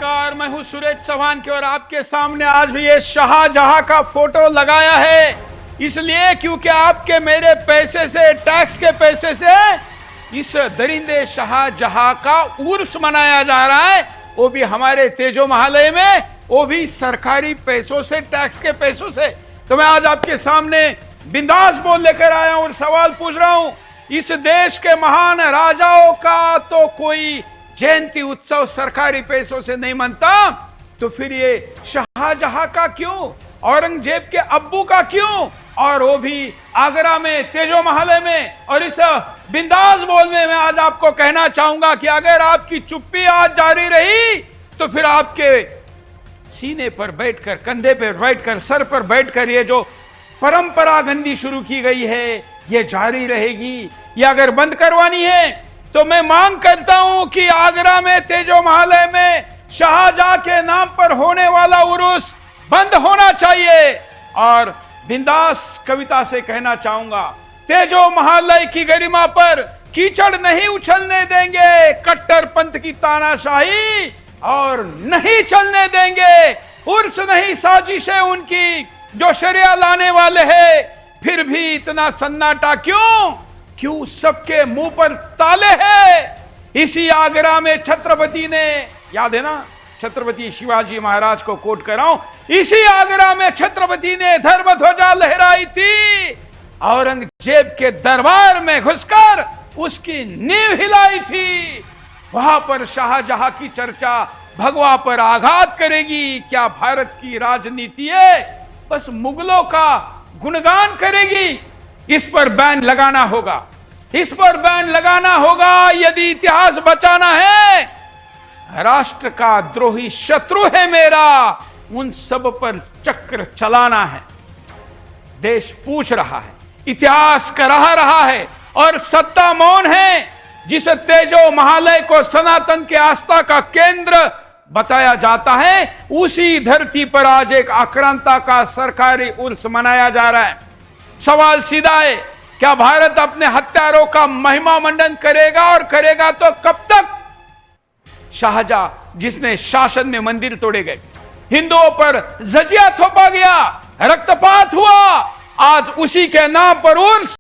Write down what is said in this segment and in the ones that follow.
नमस्कार, मैं हूं सुरेश चौहान की और आपके सामने आज भी ये शाहजहां का फोटो लगाया है, इसलिए क्योंकि आपके मेरे पैसे से, टैक्स के पैसे से इस दरिंदे शाहजहां का उर्स मनाया जा रहा है, वो भी हमारे तेजो महालय में, वो भी सरकारी पैसों से, टैक्स के पैसों से। तो मैं आज आपके सामने बिंदास बोल लेकर आया हूं और सवाल पूछ रहा हूं, इस देश के महान राजाओं का तो कोई जयंती उत्सव सरकारी पैसों से नहीं मनता, तो फिर ये शाहजहां का क्यों, औरंगजेब के अब्बू का क्यों, और वो भी आगरा में, तेजो महालय में। और इस बिंदास बोल में मैं आज आपको कहना चाहूंगा कि अगर आपकी चुप्पी आज जारी रही तो फिर आपके सीने पर बैठकर, कंधे पर बैठकर, सर पर बैठकर ये जो परंपरा गंदी शुरू की गई है ये जारी रहेगी। ये अगर बंद करवानी है तो मैं मांग करता हूं कि आगरा में, तेजो महालय में शाहजहां के नाम पर होने वाला उर्स बंद होना चाहिए। और बिंदास कविता से कहना चाहूंगा, तेजो महालय की गरिमा पर कीचड़ नहीं उछलने देंगे, कट्टर पंथ की तानाशाही और नहीं चलने देंगे, उर्स नहीं साजिशें उनकी जो शरिया लाने वाले हैं। फिर भी इतना सन्नाटा क्यों, क्यों सबके मुंह पर ताले हैं। इसी आगरा में छत्रपति ने, याद है ना, छत्रपति शिवाजी महाराज को कोट कर रहा हूं, इसी आगरा में छत्रपति ने धर्म ध्वजा लहराई थी, औरंगजेब के दरबार में घुसकर उसकी नींव हिलाई थी। वहां पर शाहजहां की चर्चा भगवा पर आघात करेगी। क्या भारत की राजनीति है बस मुगलों का गुणगान करेगी? इस पर बैन लगाना होगा, इस पर बैन लगाना होगा यदि इतिहास बचाना है। राष्ट्र का द्रोही शत्रु है मेरा, उन सब पर चक्र चलाना है। देश पूछ रहा है, इतिहास करा रहा है और सत्ता मौन है। जिस तेजो महालय को सनातन के आस्था का केंद्र बताया जाता है, उसी धरती पर आज एक आक्रांता का सरकारी उर्स मनाया जा रहा है। सवाल सीधा है, क्या भारत अपने हत्यारों का महिमा मंडन करेगा, और करेगा तो कब तक? शाहजहां जिसने शासन में मंदिर तोड़े गए, हिंदुओं पर जजिया थोपा गया, रक्तपात हुआ, आज उसी के नाम पर उर्स,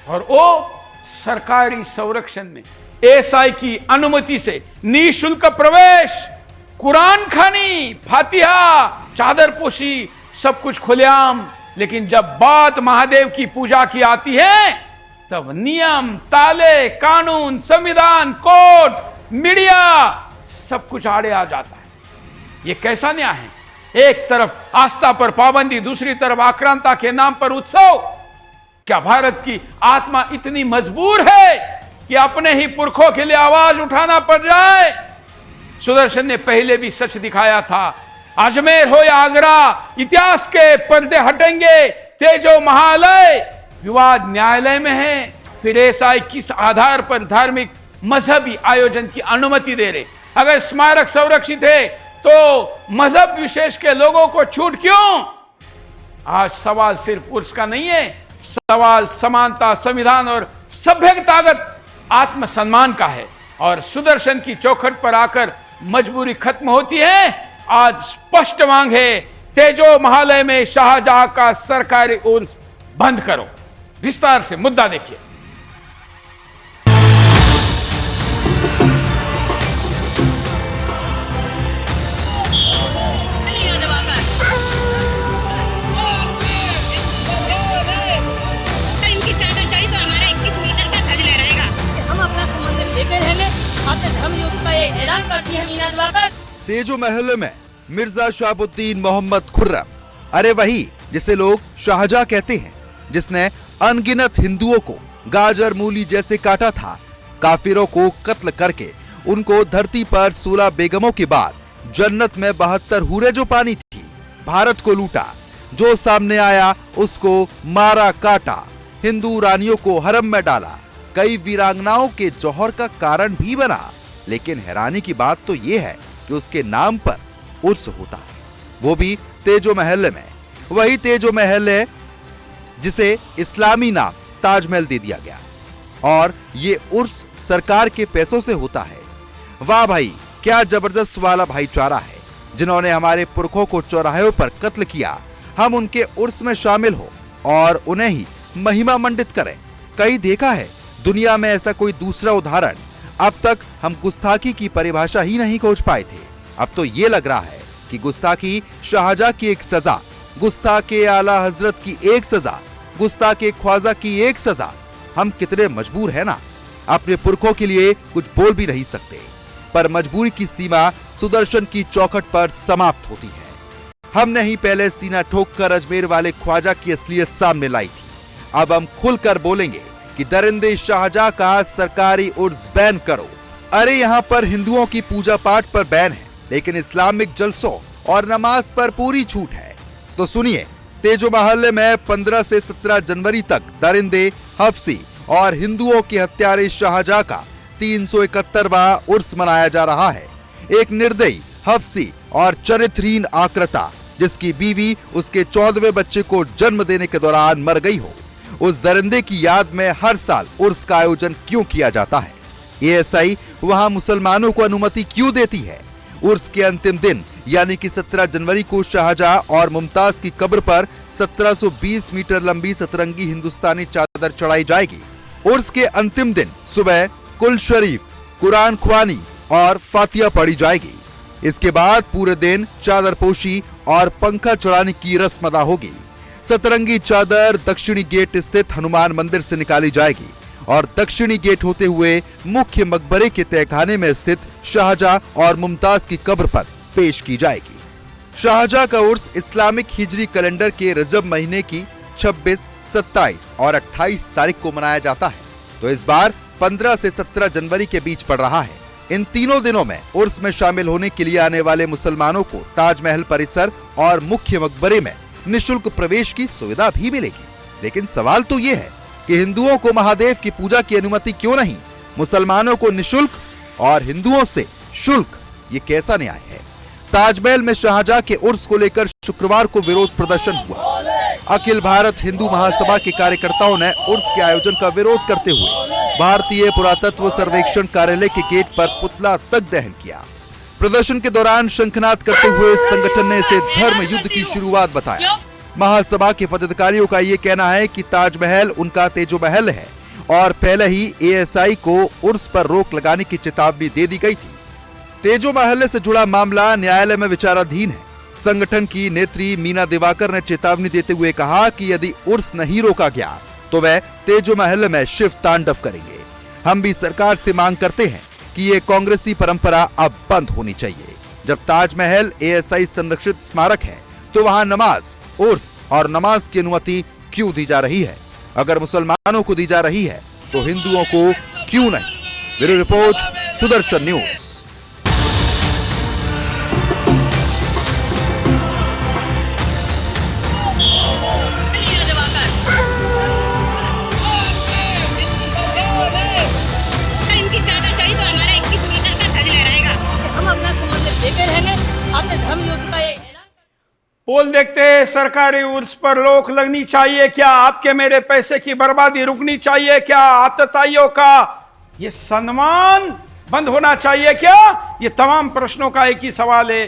और वो सरकारी संरक्षण में एएसआई की अनुमति से निःशुल्क प्रवेश, कुरान खानी, फातिहा, चादर पोशी, सब कुछ खुलेआम। लेकिन जब बात महादेव की पूजा की आती है तब नियम, ताले, कानून, संविधान, कोर्ट, मीडिया, सब कुछ आड़े आ जाता है। ये कैसा न्याय है? एक तरफ आस्था पर पाबंदी, दूसरी तरफ आक्रांता के नाम पर उत्सव। क्या भारत की आत्मा इतनी मजबूर है कि अपने ही पुरखों के लिए आवाज उठाना पड़ जाए? सुदर्शन ने पहले भी सच दिखाया था। अजमेर हो या आगरा, इतिहास के पर्दे हटेंगे। तेजो महालय विवाद न्यायालय में है, फिर एएसआई किस आधार पर धार्मिक मजहबी आयोजन की अनुमति दे रहे? अगर स्मारक संरक्षित है तो मजहब विशेष के लोगों को छूट क्यों? आज सवाल सिर्फ उर्स का नहीं है, सवाल समानता, संविधान और सभ्यतागत आत्मसम्मान का है। और सुदर्शन की चौखट पर आकर मजबूरी खत्म होती है। आज स्पष्ट मांग है, तेजो महालय में शाहजहां का सरकारी उर्स बंद करो। विस्तार से मुद्दा देखिए। तेजो महल में मिर्जा शहाबुद्दीन मोहम्मद खुर्रम, अरे वही जिसे लोग शाहजहां कहते हैं, जिसने अनगिनत हिंदुओं को गाजर मूली जैसे काटा था, काफिरों को कत्ल करके उनको धरती पर 16 बेगमों के बाद जन्नत में 72 हूरें जो पानी थी, भारत को लूटा, जो सामने आया उसको मारा काटा, हिंदू रानियों को हरम में डाला, कई वीरांगनाओं के जौहर का कारण भी बना। लेकिन हैरानी की बात तो यह है कि उसके नाम पर उर्स होता है, वो भी तेजो महल में। वही तेजो महल है जिसे इस्लामी नाम ताजमहल दे दिया गया, और ये उर्स सरकार के पैसों से होता है। वाह भाई, क्या जबरदस्त वाला भाईचारा है। जिन्होंने हमारे पुरखों को चौराहों पर कत्ल किया, हम उनके उर्स में शामिल हो और उन्हें ही महिमा मंडित करें। कहीं देखा है दुनिया में ऐसा कोई दूसरा उदाहरण? अब तक हम गुस्ताखी की परिभाषा ही नहीं खोज पाए थे। अब तो ये लग रहा है कि गुस्ताखी शाहजहां की एक सजा, गुस्ताखे आला हजरत की एक सजा, गुस्ताखे ख्वाजा की एक सजा। हम कितने मजबूर है ना, अपने पुरखों के लिए कुछ बोल भी नहीं सकते, पर मजबूरी की सीमा सुदर्शन की चौखट पर समाप्त होती है। हमने ही पहले सीना ठोककर अजमेर वाले ख्वाजा की असलियत सामने लाई थी। अब हम खुलकर बोलेंगे कि दरिंदे शाहजहां का सरकारी उर्स बैन करो। अरे यहाँ पर हिंदुओं की पूजा पाठ पर बैन है, लेकिन इस्लामिक जलसों और नमाज पर पूरी छूट है। तो सुनिए, तेजो महल्ले में 15 से 17 जनवरी तक दरिंदे, हफ्सी और हिंदुओं के हत्यारे शाहजहां का 371वां उर्स मनाया जा रहा है। एक निर्दयी, हफ्सी और चरित्रहीन आकृता, जिसकी बीवी उसके 14वें बच्चे को जन्म देने के दौरान मर गई हो, उस दरिंदे की याद में हर साल उर्स का आयोजन क्यों किया जाता है? एएसआई वहां मुसलमानों को अनुमति क्यों देती है? उर्स के अंतिम दिन यानी कि 17 जनवरी को शाहजहां और मुमताज की कब्र पर 1720 मीटर लंबी सतरंगी हिंदुस्तानी चादर चढ़ाई जाएगी। उर्स के अंतिम दिन सुबह कुल शरीफ, कुरान ख्वानी और फातिया पढ़ी जाएगी। इसके बाद पूरे दिन चादर पोशी और पंखा चढ़ाने की रस्म अदा होगी। सतरंगी चादर दक्षिणी गेट स्थित हनुमान मंदिर से निकाली जाएगी और दक्षिणी गेट होते हुए मुख्य मकबरे के तहखाने में स्थित शाहजहां और मुमताज की कब्र पर पेश की जाएगी। शाहजहां का उर्स इस्लामिक हिजरी कैलेंडर के रजब महीने की 26, 27 और 28 तारीख को मनाया जाता है, तो इस बार 15 से 17 जनवरी के बीच पड़ रहा है। इन तीनों दिनों में उर्स में शामिल होने के लिए आने वाले मुसलमानों को ताजमहल परिसर और मुख्य मकबरे में निःशुल्क प्रवेश की सुविधा भी मिलेगी। लेकिन सवाल तो ये है कि हिंदुओं को महादेव की पूजा की अनुमति क्यों नहीं, मुसलमानों को निःशुल्क और हिंदुओं से शुल्क? ये कैसा न्याय है? ताजमहल में शाहजहां के उर्स को लेकर शुक्रवार को विरोध प्रदर्शन हुआ। अखिल भारत हिंदू महासभा के कार्यकर्ताओं ने उर्स के आयोजन का विरोध करते हुए भारतीय पुरातत्व सर्वेक्षण कार्यालय के गेट पर पुतला तक दहन किया। प्रदर्शन के दौरान शंखनाद करते हुए संगठन ने इसे धर्म युद्ध की शुरुआत बताया। महासभा के पदाधिकारियों का ये कहना है कि ताजमहल उनका तेजो महल है और पहले ही एएसआई को उर्स पर रोक लगाने की चेतावनी दे दी गई थी। तेजो महल से जुड़ा मामला न्यायालय में विचाराधीन है। संगठन की नेत्री मीना दिवाकर ने चेतावनी देते हुए कहा कि यदि उर्स नहीं रोका गया तो वह तेजो महल में शिव तांडव करेंगे। हम भी सरकार से मांग करते हैं कि ये कांग्रेसी परंपरा अब बंद होनी चाहिए। जब ताजमहल एएसआई संरक्षित स्मारक है तो वहां नमाज, उर्स और नमाज की अनुमति क्यों दी जा रही है? अगर मुसलमानों को दी जा रही है तो हिंदुओं को क्यों नहीं? Bureau report, Sudarshan news. Poll देखते हैं, सरकारी उर्स पर रोक लगनी चाहिए क्या? आपके मेरे पैसे की बर्बादी रुकनी चाहिए क्या? आतताइयों का ये सम्मान बंद होना चाहिए क्या? ये तमाम प्रश्नों का एक ही सवाल है,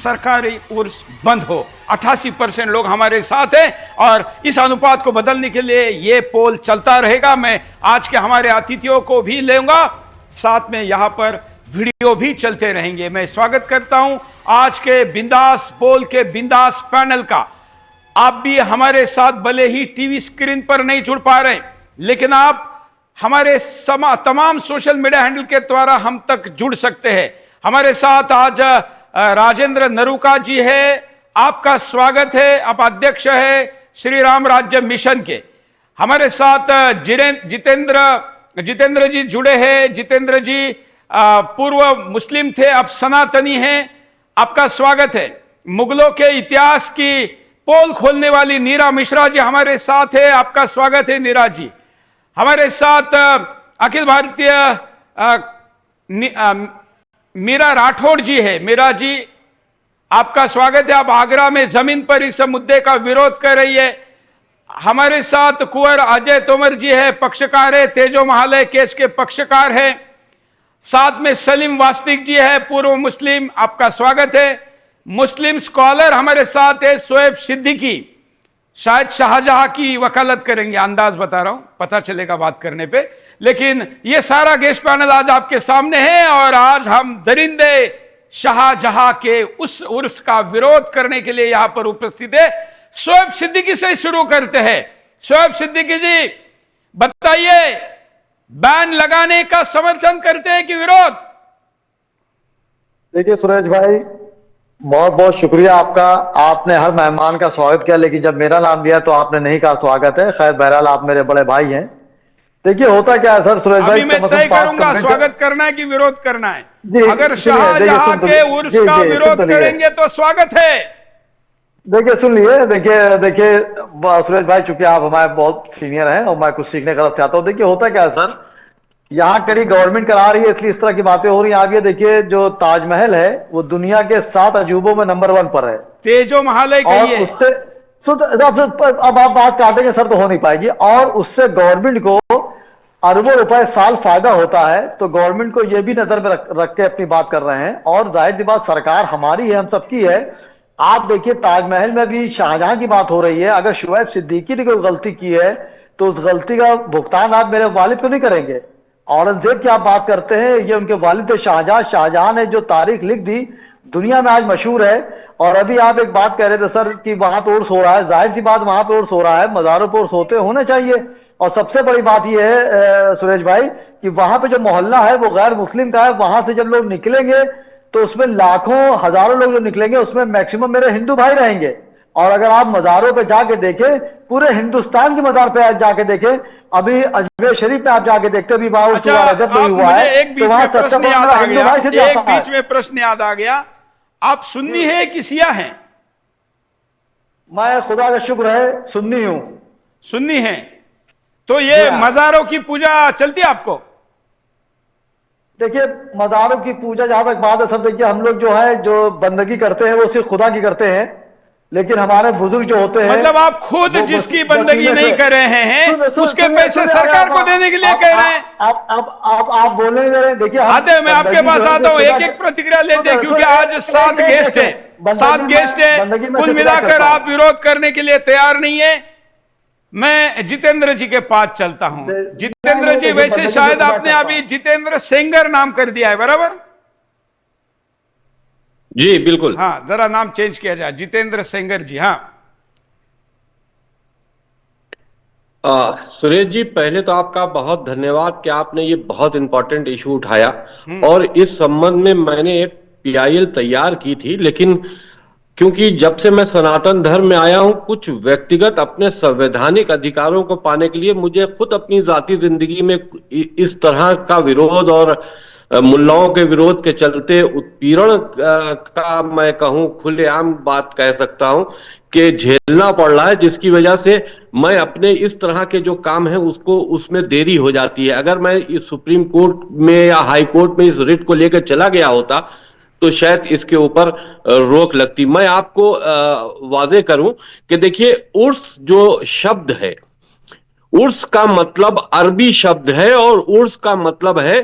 सरकारी उर्स बंद हो। 88% लोग हमारे साथ हैं और इस अनुपात को बदलने के लिए ये पोल चलता रहेगा। मैं आज के हमारे अतिथियों को भी लूंगा, साथ में यहां पर वीडियो भी चलते रहेंगे। मैं स्वागत करता हूं आज के बिंदास पोल के बिंदास पैनल का। आप भी हमारे साथ भले ही टीवी स्क्रीन पर नहीं जुड़ पा रहे, लेकिन आप हमारे तमाम सोशल मीडिया हैंडल के द्वारा हम तक जुड़ सकते हैं। हमारे साथ आज राजेंद्र नरूका जी है, आपका स्वागत है। आप अध्यक्ष है श्री राम राज्य मिशन के। हमारे साथ जितेंद्र जी जुड़े हैं। जितेंद्र जी पूर्व मुस्लिम थे, अब सनातनी हैं, आपका स्वागत है। मुगलों के इतिहास की पोल खोलने वाली नीरा मिश्रा जी हमारे साथ है, आपका स्वागत है नीरा जी। हमारे साथ अखिल भारतीय मीरा राठौड़ जी है। मीरा जी, आपका स्वागत है। आप आगरा में जमीन पर इस मुद्दे का विरोध कर रही है। हमारे साथ कुंवर अजय तोमर जी है, पक्षकार है, तेजो महल केस के पक्षकार है। साथ में सलीम वास्तिक जी है, पूर्व मुस्लिम, आपका स्वागत है। मुस्लिम स्कॉलर हमारे साथ है शोएब सिद्दीकी, शायद शाहजहां की वकालत करेंगे, अंदाज बता रहा हूं, पता चलेगा बात करने पे। लेकिन ये सारा गेस्ट पैनल आज आपके सामने है और आज हम दरिंदे शाहजहां के उस उर्स का विरोध करने के लिए यहां पर उपस्थित है। शोएब सिद्दीकी से शुरू करते हैं। शोएब सिद्दीकी जी बताइए, बैन लगाने का समर्थन करते हैं कि विरोध? देखिए सुरेश भाई, बहुत बहुत शुक्रिया आपका। आपने हर मेहमान का स्वागत किया, लेकिन जब मेरा नाम लिया तो आपने नहीं कहा स्वागत है। खैर बहरहाल, आप मेरे बड़े भाई हैं। देखिए होता क्या है सर सुरेश भाई, मैं तय करूंगा स्वागत करना है कि विरोध करना है। अगर शाहजहां के उर्स का विरोध करेंगे तो स्वागत है। देखिए सुन लिए, देखिए सुरेश भाई, चूंकि आप हमारे बहुत सीनियर हैं और मैं कुछ सीखने का चाहता हूँ। देखिए होता क्या है सर, यहाँ करी गवर्नमेंट करा रही है, इसलिए इस तरह की बातें हो रही हैं। आप ये देखिए, जो ताजमहल है वो दुनिया के 7 अजूबों में नंबर 1 पर है। तेजो महल है, और उससे अब आप बात काटेंगे सर तो हो नहीं पाएगी। और उससे गवर्नमेंट को अरबों रुपए साल फायदा होता है, तो गवर्नमेंट को यह भी नजर में रख के अपनी बात कर रहे हैं। और जाहिर सी बात, सरकार हमारी है, हम सबकी है। आप देखिए ताजमहल में भी शाहजहां की बात हो रही है। अगर शोएब सिद्दीकी ने कोई गलती की है तो उस गलती का भुगतान आप मेरे वालिद को नहीं करेंगे। औरंगजेब की आप बात करते हैं, ये उनके वालिद थे शाहजहां। शाहजहां ने जो तारीख लिख दी, दुनिया में आज मशहूर है। और अभी आप एक बात कह रहे थे सर कि वहां तो उर्स हो रहा है। जाहिर सी बात, वहां तो उर्स हो रहा है, मज़ारों पर उर्स होते होने चाहिए। और सबसे बड़ी बात यह है सुरेश भाई कि वहां पे जो मोहल्ला है वो गैर मुस्लिम का है। वहां से जब लोग निकलेंगे तो उसमें लाखों हजारों लोग जो निकलेंगे उसमें मैक्सिमम मेरे हिंदू भाई रहेंगे। और अगर आप मज़ारों पे जाके देखें, पूरे हिंदुस्तान के मज़ार पे जाके देखें, अभी अजमेर शरीफ में आप जाके देखते भी हुआ है। एक बीच में प्रश्न याद आ गया, एक बीच में प्रश्न याद आ गया, आप सुन्नी है कि शिया हैं? मैं खुदा का शुक्र है सुन्नी हूं। सुन्नी है, तो ये मज़ारों की पूजा चलती है आपको? देखिए मज़ारों की पूजा जहां तक बात है सर, देखिए हम लोग जो है जो बंदगी करते हैं वो सिर्फ खुदा की करते हैं। लेकिन हमारे बुजुर्ग जो होते हैं, मतलब आप खुद जिसकी बंदगी नहीं कर रहे हैं उसके पैसे सरकार को देने के लिए कह रहे हैं। आप बोलने दे रहे हैं। देखिए आते हैं, मैं आपके पास आता हूँ, एक एक प्रतिक्रिया लेते हैं, क्योंकि आज 7 गेस्ट है, 7 गेस्ट है। कुल मिलाकर आप विरोध करने के लिए तैयार नहीं है। मैं जितेंद्र जी के पास चलता हूं। जितेंद्र जी, वैसे शायद आपने अभी जितेंद्र सेंगर नाम कर दिया है, बराबर? जी बिल्कुल। हाँ, जरा नाम चेंज किया जाए, जितेंद्र सेंगर जी। हाँ सुरेश जी, पहले तो आपका बहुत धन्यवाद कि आपने ये बहुत इंपॉर्टेंट इशू उठाया। और इस संबंध में मैंने एक PIL तैयार की थी, लेकिन क्योंकि जब से मैं सनातन धर्म में आया हूं, कुछ व्यक्तिगत अपने संवैधानिक अधिकारों को पाने के लिए मुझे खुद अपनी जाती जिंदगी में इस तरह का विरोध और मुल्लाओं के विरोध के चलते उत्पीड़न का, मैं कहूं खुलेआम बात कह सकता हूं कि झेलना पड़ रहा है, जिसकी वजह से मैं अपने इस तरह के जो काम है उसमें देरी हो जाती है। अगर मैं इस सुप्रीम कोर्ट में या हाई कोर्ट में इस रिट को लेकर चला गया होता तो शायद इसके ऊपर रोक लगती। मैं आपको वाजे करूं कि देखिए, उर्स जो शब्द है, उर्स का मतलब अरबी शब्द है और उर्स का मतलब है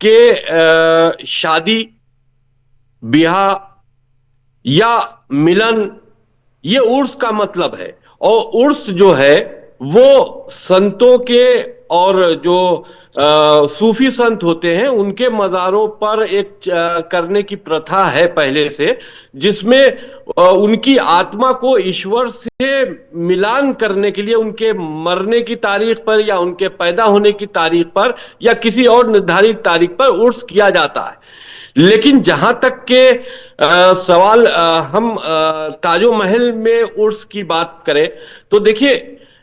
कि शादी, ब्याह या मिलन, ये उर्स का मतलब है। और उर्स जो है वो संतों के और जो सूफी संत होते हैं उनके मज़ारों पर एक करने की प्रथा है पहले से, जिसमें उनकी आत्मा को ईश्वर से मिलान करने के लिए उनके मरने की तारीख पर या उनके पैदा होने की तारीख पर या किसी और निर्धारित तारीख पर उर्स किया जाता है। लेकिन जहां तक के सवाल हम ताजो महल में उर्स की बात करें तो देखिए,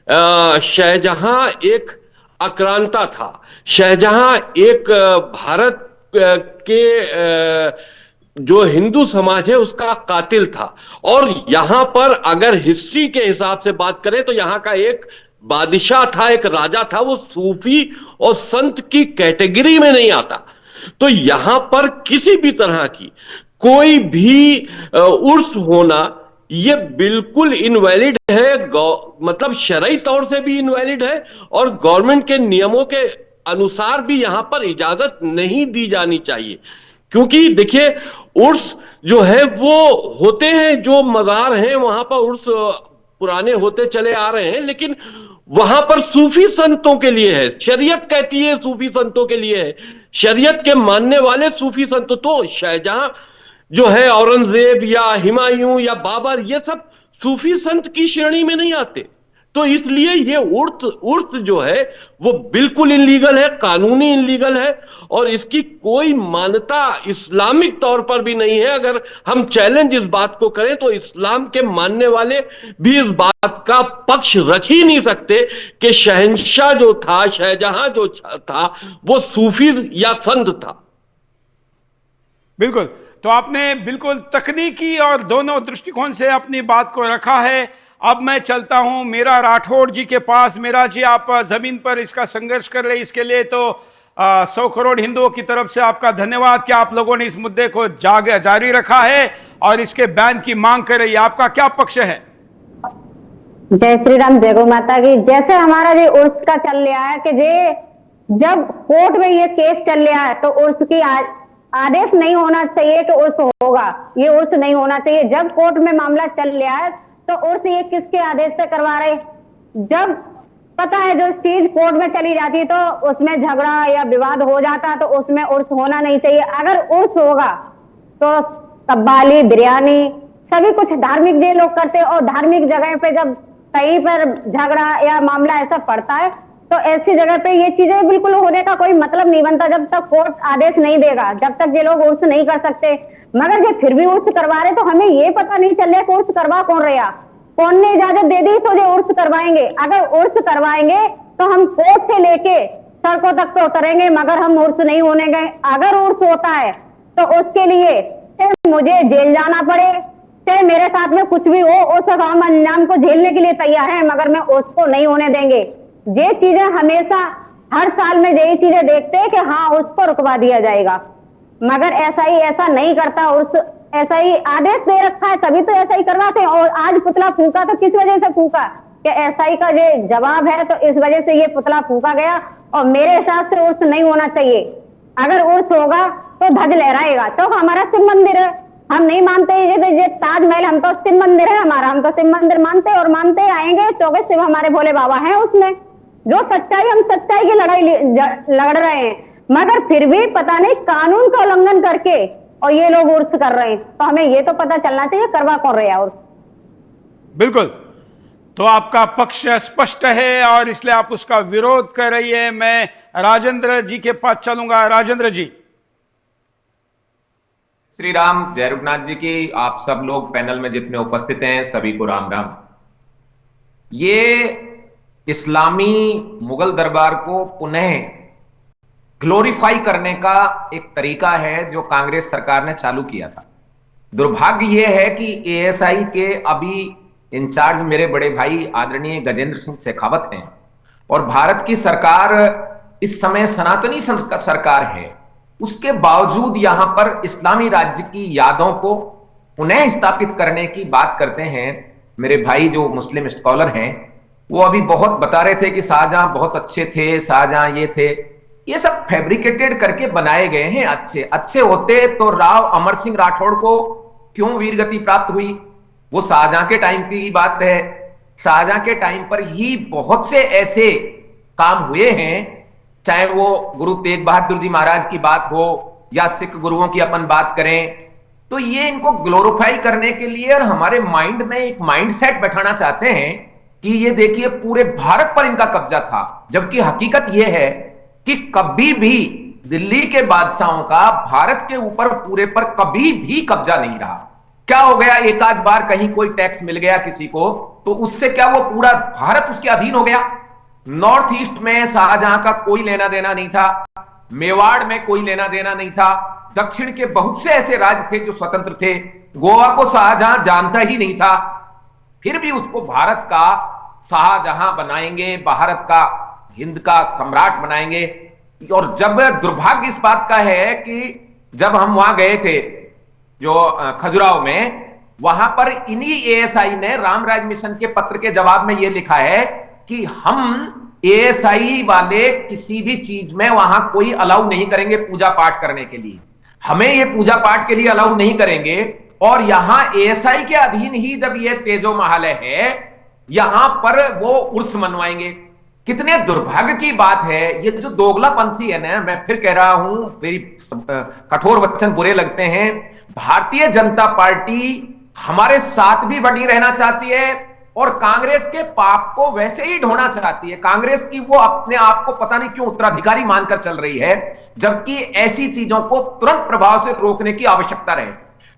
शाहजहां एक आक्रांता था। शाहजहां एक भारत के जो हिंदू समाज है उसका कातिल था। और यहां पर अगर हिस्ट्री के हिसाब से बात करें तो यहां का एक बादशाह था, एक राजा था, वो सूफी और संत की कैटेगरी में नहीं आता। तो यहां पर किसी भी तरह की कोई भी उर्स होना ये बिल्कुल इनवैलिड है, मतलब शरई तौर से भी इनवैलिड है और गवर्नमेंट के नियमों के अनुसार भी यहां पर इजाजत नहीं दी जानी चाहिए। क्योंकि देखिए, उर्स जो है वो होते हैं, जो मज़ार हैं वहां पर उर्स पुराने होते चले आ रहे हैं, लेकिन वहां पर सूफी संतों के लिए है। शरीयत कहती है सूफी संतों के लिए है। शरीयत के मानने वाले सूफी संत तो शाहजहां जो है, औरंगजेब या हुमायूं या बाबर, ये सब सूफी संत की श्रेणी में नहीं आते। तो इसलिए ये उर्स जो है वो बिल्कुल इलीगल है, कानूनी इलीगल है, और इसकी कोई मान्यता इस्लामिक तौर पर भी नहीं है। अगर हम चैलेंज इस बात को करें तो इस्लाम के मानने वाले भी इस बात का पक्ष रख ही नहीं सकते कि शहंशाह जो था, शाहजहां जो था, वो सूफी या संत था। बिल्कुल। तो आपने बिल्कुल तकनीकी और दोनों दृष्टिकोण से अपनी बात को रखा है। अब मैं चलता हूं मीरा राठौड़ जी के पास। मीरा जी, आप जमीन पर इसका संघर्ष कर रहे, इसके लिए तो 100 करोड़ हिंदुओं की तरफ से आपका धन्यवाद कि आप लोगों ने इस मुद्दे को जारी रखा है और इसके बैन की मांग कर रही है। आपका क्या पक्ष है? जय श्री राम, जय गौ माता की। जैसे हमारा ये उर्स का चल रहा है कि जब कोर्ट में ये केस चल रहा है तो उर्स की आदेश नहीं होना चाहिए कि उर्स होगा, ये उर्स नहीं होना चाहिए। जब कोर्ट में मामला चल रहा है तो उर्स ये किसके आदेश से करवा रहे? जब पता है जो चीज कोर्ट में चली जाती तो उसमें झगड़ा या विवाद हो जाता, तो उसमें उर्स होना नहीं चाहिए। अगर उर्स होगा तो कव्वाली, बिरयानी, सभी कुछ धार्मिक जो लोग करते हैं, और धार्मिक जगह पे जब कहीं पर झगड़ा या मामला ऐसा पड़ता है तो ऐसी जगह पे ये चीजें बिल्कुल होने का कोई मतलब नहीं बनता जब तक कोर्ट आदेश नहीं देगा, जब तक ये लोग उर्स नहीं कर सकते। मगर ये फिर भी उर्स करवा रहे तो हमें ये पता नहीं चल रहा उर्स करवा कौन रहा, कौन ने इजाजत दे दी तो ये उर्स करवाएंगे। अगर उर्स करवाएंगे तो हम कोर्ट से लेके सड़कों तक तो उतरेंगे, मगर हम उर्स नहीं होने गए। अगर उर्स होता है तो उसके लिए चाहे मुझे जेल जाना पड़े, चाहे मेरे साथ में कुछ भी हो, उस हम अंजाम को झेलने के लिए तैयार है, मगर मैं उसको नहीं होने देंगे। ये चीजें हमेशा हर साल में यही चीजें देखते हैं कि हाँ उसको रुकवा दिया जाएगा, मगर ऐसा नहीं करता। उर्स ऐसा ही आदेश दे रखा है तभी तो ऐसा ही करवाते हैं। और आज पुतला फूंका तो किस वजह से फूंका? कि एसआई का ये जवाब है तो इस वजह से ये पुतला फूंका गया। और मेरे हिसाब से उर्स नहीं होना चाहिए। अगर उर्स होगा तो ध्वज लहराएगा। तो हमारा शिव मंदिर है, हम नहीं मानते ये ताजमहल, हम तो शिव मंदिर है हमारा, हम तो शिव मंदिर मानते और मानते आएंगे। तो शिव हमारे भोले बाबा हैं, उसमें जो सच्चाई, हम सच्चाई की लड़ाई लड़ रहे हैं, मगर फिर भी पता नहीं कानून का उल्लंघन करके और ये लोग उर्स कर रहे हैं। तो हमें ये तो पता चलना चाहिए करवा कौन रहे उर्स। बिल्कुल। तो आपका पक्ष स्पष्ट है और इसलिए आप उसका विरोध कर रही है। मैं राजेंद्र जी के पास चलूंगा। राजेंद्र जी। श्री राम, जय रघुनाथ जी की। आप सब लोग पैनल में जितने उपस्थित हैं सभी को राम राम। ये इस्लामी मुगल दरबार को पुनः ग्लोरीफाई करने का एक तरीका है जो कांग्रेस सरकार ने चालू किया था। दुर्भाग्य यह है कि एएसआई के अभी इंचार्ज मेरे बड़े भाई आदरणीय गजेंद्र सिंह शेखावत हैं और भारत की सरकार इस समय सनातनी सरकार है, उसके बावजूद यहां पर इस्लामी राज्य की यादों को पुनः स्थापित करने की बात करते हैं। मेरे भाई जो मुस्लिम स्कॉलर हैं वो अभी बहुत बता रहे थे कि शाहजहां बहुत अच्छे थे, शाहजहां ये थे। ये सब फैब्रिकेटेड करके बनाए गए हैं। अच्छे होते तो राव अमर सिंह राठौड़ को क्यों वीरगति प्राप्त हुई? वो शाहजहां के टाइम की बात है। शाहजहां के टाइम पर ही बहुत से ऐसे काम हुए हैं, चाहे वो गुरु तेग बहादुर जी महाराज की बात हो या सिख गुरुओं की अपन बात करें। तो ये इनको ग्लोरीफाई करने के लिए और हमारे माइंड में एक माइंड सेट बैठाना चाहते हैं कि ये देखिए पूरे भारत पर इनका कब्जा था, जबकि हकीकत ये है कि कभी भी दिल्ली के बादशाहों का भारत के ऊपर पूरे पर कभी भी कब्जा नहीं रहा। क्या हो गया, एक आध बार कहीं कोई टैक्स मिल गया किसी को तो उससे क्या वो पूरा भारत उसके अधीन हो गया? नॉर्थ ईस्ट में शाहजहां का कोई लेना देना नहीं था, मेवाड़ में कोई लेना देना नहीं था, दक्षिण के बहुत से ऐसे राज्य थे जो स्वतंत्र थे, गोवा को शाहजहां जानता ही नहीं था, फिर भी उसको भारत का शाहजहां बनाएंगे, भारत का हिंद का सम्राट बनाएंगे। और जब दुर्भाग्य इस बात का है कि जब हम वहां गए थे जो खजुराहो में, वहां पर इन्हीं एएसआई ने रामराज मिशन के पत्र के जवाब में यह लिखा है कि हम एएसआई वाले किसी भी चीज में वहां कोई अलाउ नहीं करेंगे पूजा पाठ करने के लिए, हमें ये पूजा पाठ के लिए अलाउ नहीं करेंगे। और यहां एएसआई के अधीन ही जब ये तेजो महालय है, यहां पर वो उर्स मनवाएंगे। कितने दुर्भाग्य की बात है, ये जो दोगलापंथी है ना, मैं फिर कह रहा हूं, मेरी कठोर वचन बुरे लगते हैं। भारतीय जनता पार्टी हमारे साथ भी बनी रहना चाहती है और कांग्रेस के पाप को वैसे ही ढोना चाहती है। कांग्रेस की वो अपने आप को पता नहीं क्यों उत्तराधिकारी मानकर चल रही है, जबकि ऐसी चीजों को तुरंत प्रभाव से रोकने की आवश्यकता रहे।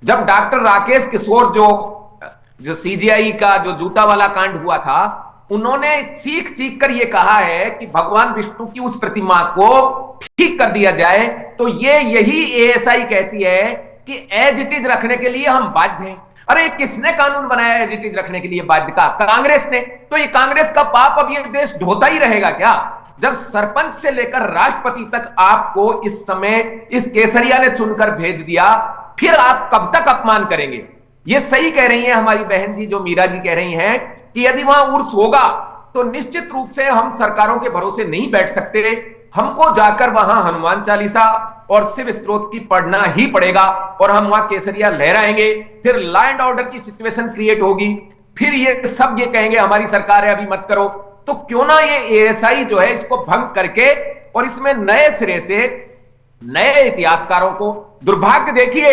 जब डॉक्टर राकेश किशोर जो सीजीआई का जो जूता वाला कांड हुआ था, उन्होंने चीख चीख कर यह कहा है कि भगवान विष्णु की उस प्रतिमा को ठीक कर दिया जाए, तो यही एएसआई कहती है कि एज इट इज रखने के लिए हम बाध्य हैं। अरे किसने कानून बनाया एज इट इज रखने के लिए बाध्य का? कांग्रेस ने। तो ये कांग्रेस का पाप अब ये देश ढोता ही रहेगा क्या? जब सरपंच से लेकर राष्ट्रपति तक आपको इस समय इस केसरिया ने चुनकर भेज दिया, फिर आप कब तक अपमान करेंगे? ये सही कह रही है हमारी बहन जी, जो मीरा जी कह रही हैं कि यदि वहां उर्स होगा तो निश्चित रूप से हम सरकारों के भरोसे नहीं बैठ सकते, हमको जाकर वहां हनुमान चालीसा और शिव स्तोत्र की पढ़ना ही पड़ेगा और हम वहां केसरिया लहराएंगे। फिर लॉ एंड ऑर्डर की सिचुएशन क्रिएट होगी, फिर ये सब ये कहेंगे हमारी सरकार है अभी मत करो। तो क्यों ना ये एएसआई जो है इसको भंग करके और इसमें नए सिरे से नए इतिहासकारों को, दुर्भाग्य देखिए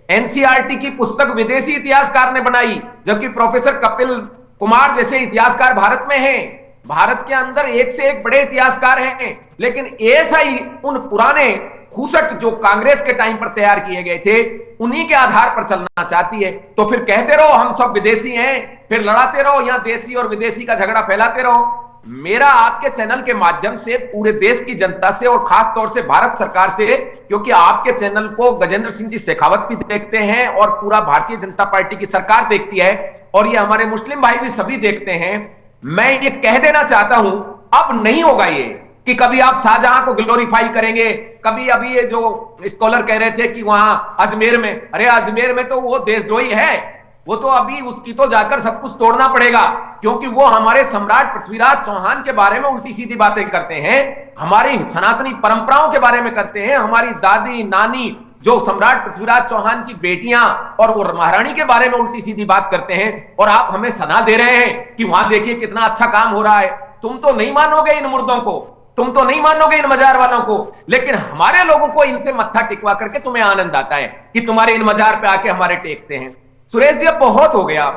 एनसीईआरटी की पुस्तक विदेशी इतिहासकार ने बनाई, जबकि प्रोफेसर कपिल कुमार जैसे इतिहासकार भारत में हैं। भारत के अंदर एक से एक बड़े इतिहासकार हैं, लेकिन एएसआई उन पुराने खूसट जो कांग्रेस के टाइम पर तैयार किए गए थे, उन्हीं के आधार पर चलना चाहती है। तो फिर कहते रहो हम सब विदेशी हैं, फिर लड़ाते रहो, यहां देशी और विदेशी का झगड़ा फैलाते रहो। मेरा आपके चैनल के माध्यम से पूरे देश की जनता से और खास तौर से भारत सरकार से, क्योंकि आपके चैनल को गजेंद्र सिंह जी शेखावत भी देखते हैं और पूरा भारतीय जनता पार्टी की सरकार देखती है और ये हमारे मुस्लिम भाई भी सभी देखते हैं, मैं ये कह देना चाहता हूं अब नहीं होगा ये कि कभी आप शाहजहां को ग्लोरीफाई करेंगे, कभी अभी ये जो स्कॉलर कह रहे थे कि वहां अजमेर में, अरे अजमेर में तो वो देशद्रोही है, वो तो अभी उसकी तो जाकर सब कुछ तोड़ना पड़ेगा, क्योंकि वो हमारे सम्राट पृथ्वीराज चौहान के बारे में उल्टी सीधी बातें करते हैं, हमारी सनातनी परंपराओं के बारे में करते हैं, हमारी दादी नानी जो सम्राट पृथ्वीराज चौहान की बेटियां और वो महारानी के बारे में उल्टी सीधी बात करते हैं, और आप हमें सलाह दे रहे हैं कि वहां देखिए कितना अच्छा काम हो रहा है। तुम तो नहीं मानोगे इन मुर्दों को, तुम तो नहीं मानोगे इन मजार वालों को, लेकिन हमारे लोगों को इनसे मत्था टिकवा करके तुम्हें आनंद आता है कि तुम्हारे इन मजार पे आके हमारे टेकते हैं। सुरेश जी अब बहुत हो गया,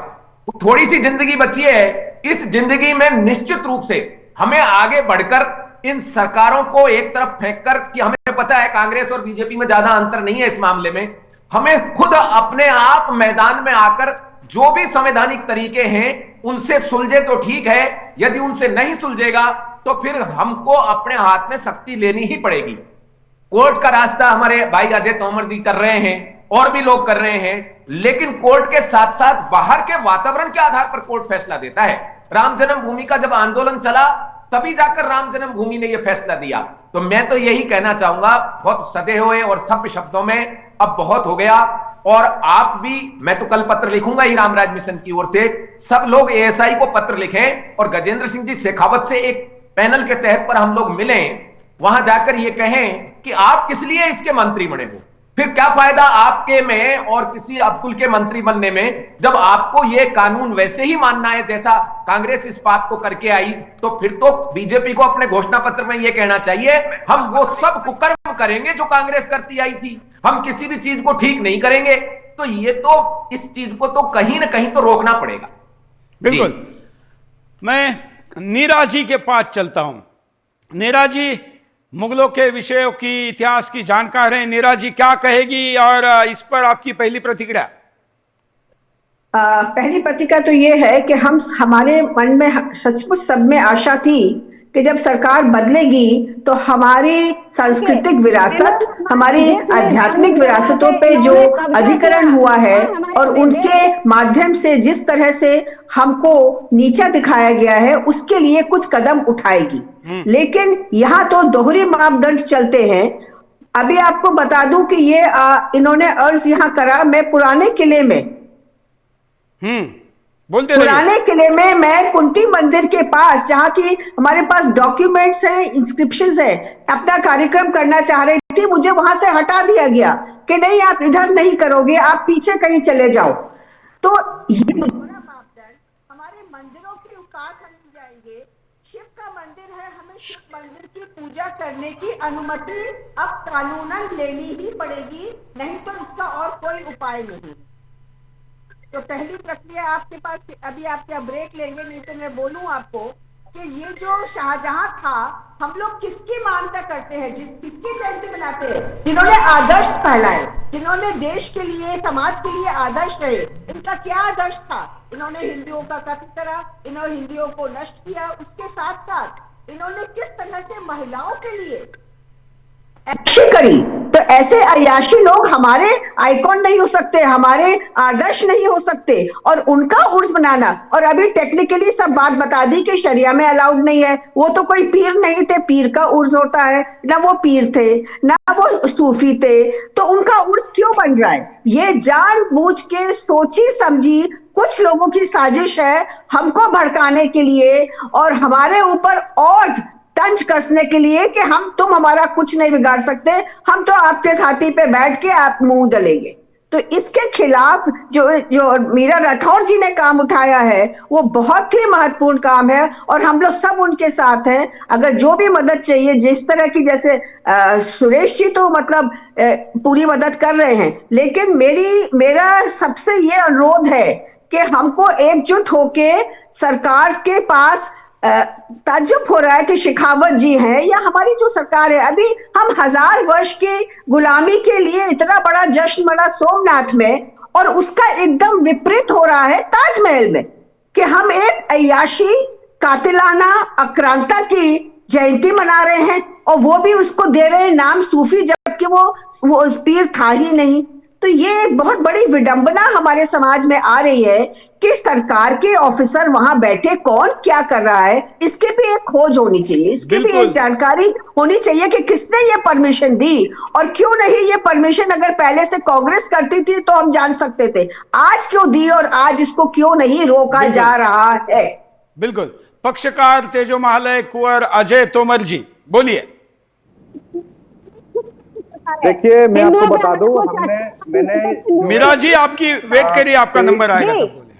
थोड़ी सी जिंदगी बची है, इस जिंदगी में निश्चित रूप से हमें आगे बढ़कर इन सरकारों को एक तरफ फेंककर, कि हमें पता है कांग्रेस और बीजेपी में ज्यादा अंतर नहीं है इस मामले में, हमें खुद अपने आप मैदान में आकर जो भी संवैधानिक तरीके हैं उनसे सुलझे तो ठीक है, यदि उनसे नहीं सुलझेगा तो फिर हमको अपने हाथ में शक्ति लेनी ही पड़ेगी। कोर्ट का रास्ता हमारे भाई अजय तोमर जी कर रहे हैं और भी लोग कर रहे हैं, लेकिन कोर्ट के साथ साथ बाहर के वातावरण के आधार पर कोर्ट फैसला देता है। राम जन्मभूमि का जब आंदोलन चला तभी जाकर राम जन्मभूमि ने यह फैसला दिया। तो मैं तो यही कहना चाहूंगा, बहुत सदे हुए और सभ्य शब्दों में अब बहुत हो गया, और आप भी, मैं तो कल पत्र लिखूंगा ही रामराज मिशन की ओर से, सब लोग एएसआई को पत्र लिखें और गजेंद्र सिंह जी शेखावत से एक पैनल के तहत पर हम लोग मिलें, वहां जाकर ये कहें कि आप किस लिए इसके मंत्री बने हो, फिर क्या फायदा आपके में और किसी अब्दुल के मंत्री बनने में, जब आपको ये कानून वैसे ही मानना है जैसा कांग्रेस इस बात को करके आई, तो फिर तो बीजेपी को अपने घोषणा पत्र में ये कहना चाहिए हम वो सब कुकर्म करेंगे जो कांग्रेस करती आई थी, हम किसी भी चीज को ठीक नहीं करेंगे। तो ये तो इस चीज को तो कहीं ना कहीं तो रोकना पड़ेगा। बिल्कुल। मैं नीरा जी के पास चलता हूं। नीरा जी मुगलों के विषयों की, इतिहास की जानकार है, नीरा जी क्या कहेगी और इस पर आपकी पहली प्रतिक्रिया? पहली प्रतिक्रिया तो ये है कि हमारे मन में सचमुच सब में आशा थी कि जब सरकार बदलेगी तो हमारी सांस्कृतिक विरासत, हमारी आध्यात्मिक विरासतों पे जो अधिकरण हुआ है और उनके माध्यम से जिस तरह से हमको नीचा दिखाया गया है उसके लिए कुछ कदम उठाएगी। लेकिन यहाँ तो दोहरी मापदंड चलते हैं। अभी आपको बता दूं कि ये इन्होंने अर्ज यहाँ करा मैं पुराने किले में, बोलते रहिए। पुराने किले में मैं कुंती मंदिर के पास, जहाँ की हमारे पास डॉक्यूमेंट्स है, इंस्क्रिप्शंस है, अपना कार्यक्रम करना चाह रही थी, मुझे वहां से हटा दिया गया कि नहीं आप इधर नहीं करोगे, आप पीछे कहीं चले जाओ। तो ये मापदंड हमारे मंदिरों की उकास हम नहीं जाएंगे। शिव का मंदिर है, हमें शिव मंदिर की पूजा करने की अनुमति अब कानूनन लेनी ही पड़ेगी, नहीं तो इसका और कोई उपाय नहीं। तो पहली प्रक्रिया आपके पास, अभी आप क्या ब्रेक लेंगे? नहीं तो मैं बोलूं आपको कि ये जो शाहजहां था, हम लोग किसकी मानता करते हैं, किसकी जयंती मनाते हैं? जिन्होंने आदर्श फैलाए, जिन्होंने देश के लिए, समाज के लिए आदर्श रहे। इनका क्या आदर्श था? इन्होंने हिंदुओं का कत्ल करा, इन्होंने हिंदुओं को नष्ट किया। उसके साथ साथ इन्होंने किस तरह से महिलाओं के लिए अयाशी करी। तो ऐसे अयाशी लोग हमारे आइकॉन नहीं हो सकते, हमारे आदर्श नहीं हो सकते, और उनका उर्स बनाना। और अभी टेक्निकली सब बात बता दी कि शरिया में अलाउड नहीं है। वो तो कोई पीर नहीं थे, पीर का उर्स होता है ना, वो पीर थे ना वो सूफी थे, तो उनका उर्स क्यों बन रहा है? ये जानबूझ के सोची समझी कुछ लोगों की साजिश है हमको भड़काने के लिए और हमारे ऊपर और तंज कसने के लिए कि तुम हमारा कुछ नहीं बिगाड़ सकते, हम तो आपके छाती पे बैठ के आप मुंह दलेंगे। तो इसके खिलाफ जो मीरा राठौर जी ने काम उठाया है वो बहुत ही महत्वपूर्ण काम है और हम लोग सब उनके साथ हैं। अगर जो भी मदद चाहिए, जिस तरह की, जैसे सुरेश जी तो मतलब पूरी मदद कर रहे हैं, लेकिन मेरा सबसे ये अनुरोध है कि हमको एकजुट होके सरकार के पास, ताज्जुब हो रहा है कि शेखावत जी हैं या हमारी जो सरकार है, अभी हम 1000 वर्ष की गुलामी के लिए इतना बड़ा जश्न मना सोमनाथ में, और उसका एकदम विपरीत हो रहा है ताजमहल में कि हम एक अय्याशी, कातिलाना, आक्रांता की जयंती मना रहे हैं और वो भी उसको दे रहे हैं नाम सूफी, जबकि वो पीर था ही नहीं। तो ये एक बहुत बड़ी विडंबना हमारे समाज में आ रही है कि सरकार के ऑफिसर वहां बैठे कौन क्या कर रहा है, इसकी भी एक खोज होनी चाहिए, इसकी भी एक जानकारी होनी चाहिए कि किसने ये परमिशन दी और क्यों नहीं। ये परमिशन अगर पहले से कांग्रेस करती थी तो हम जान सकते थे, आज क्यों दी और आज इसको क्यों नहीं रोका जा रहा है? बिल्कुल। पक्षकार तेजोमहालय कुंवर अजय तोमर जी, बोलिए। देखिए, मैं आपको बता दूं, मैंने मीरा जी आपकी वेट करिए, आपका नंबर आएगा तो बोले।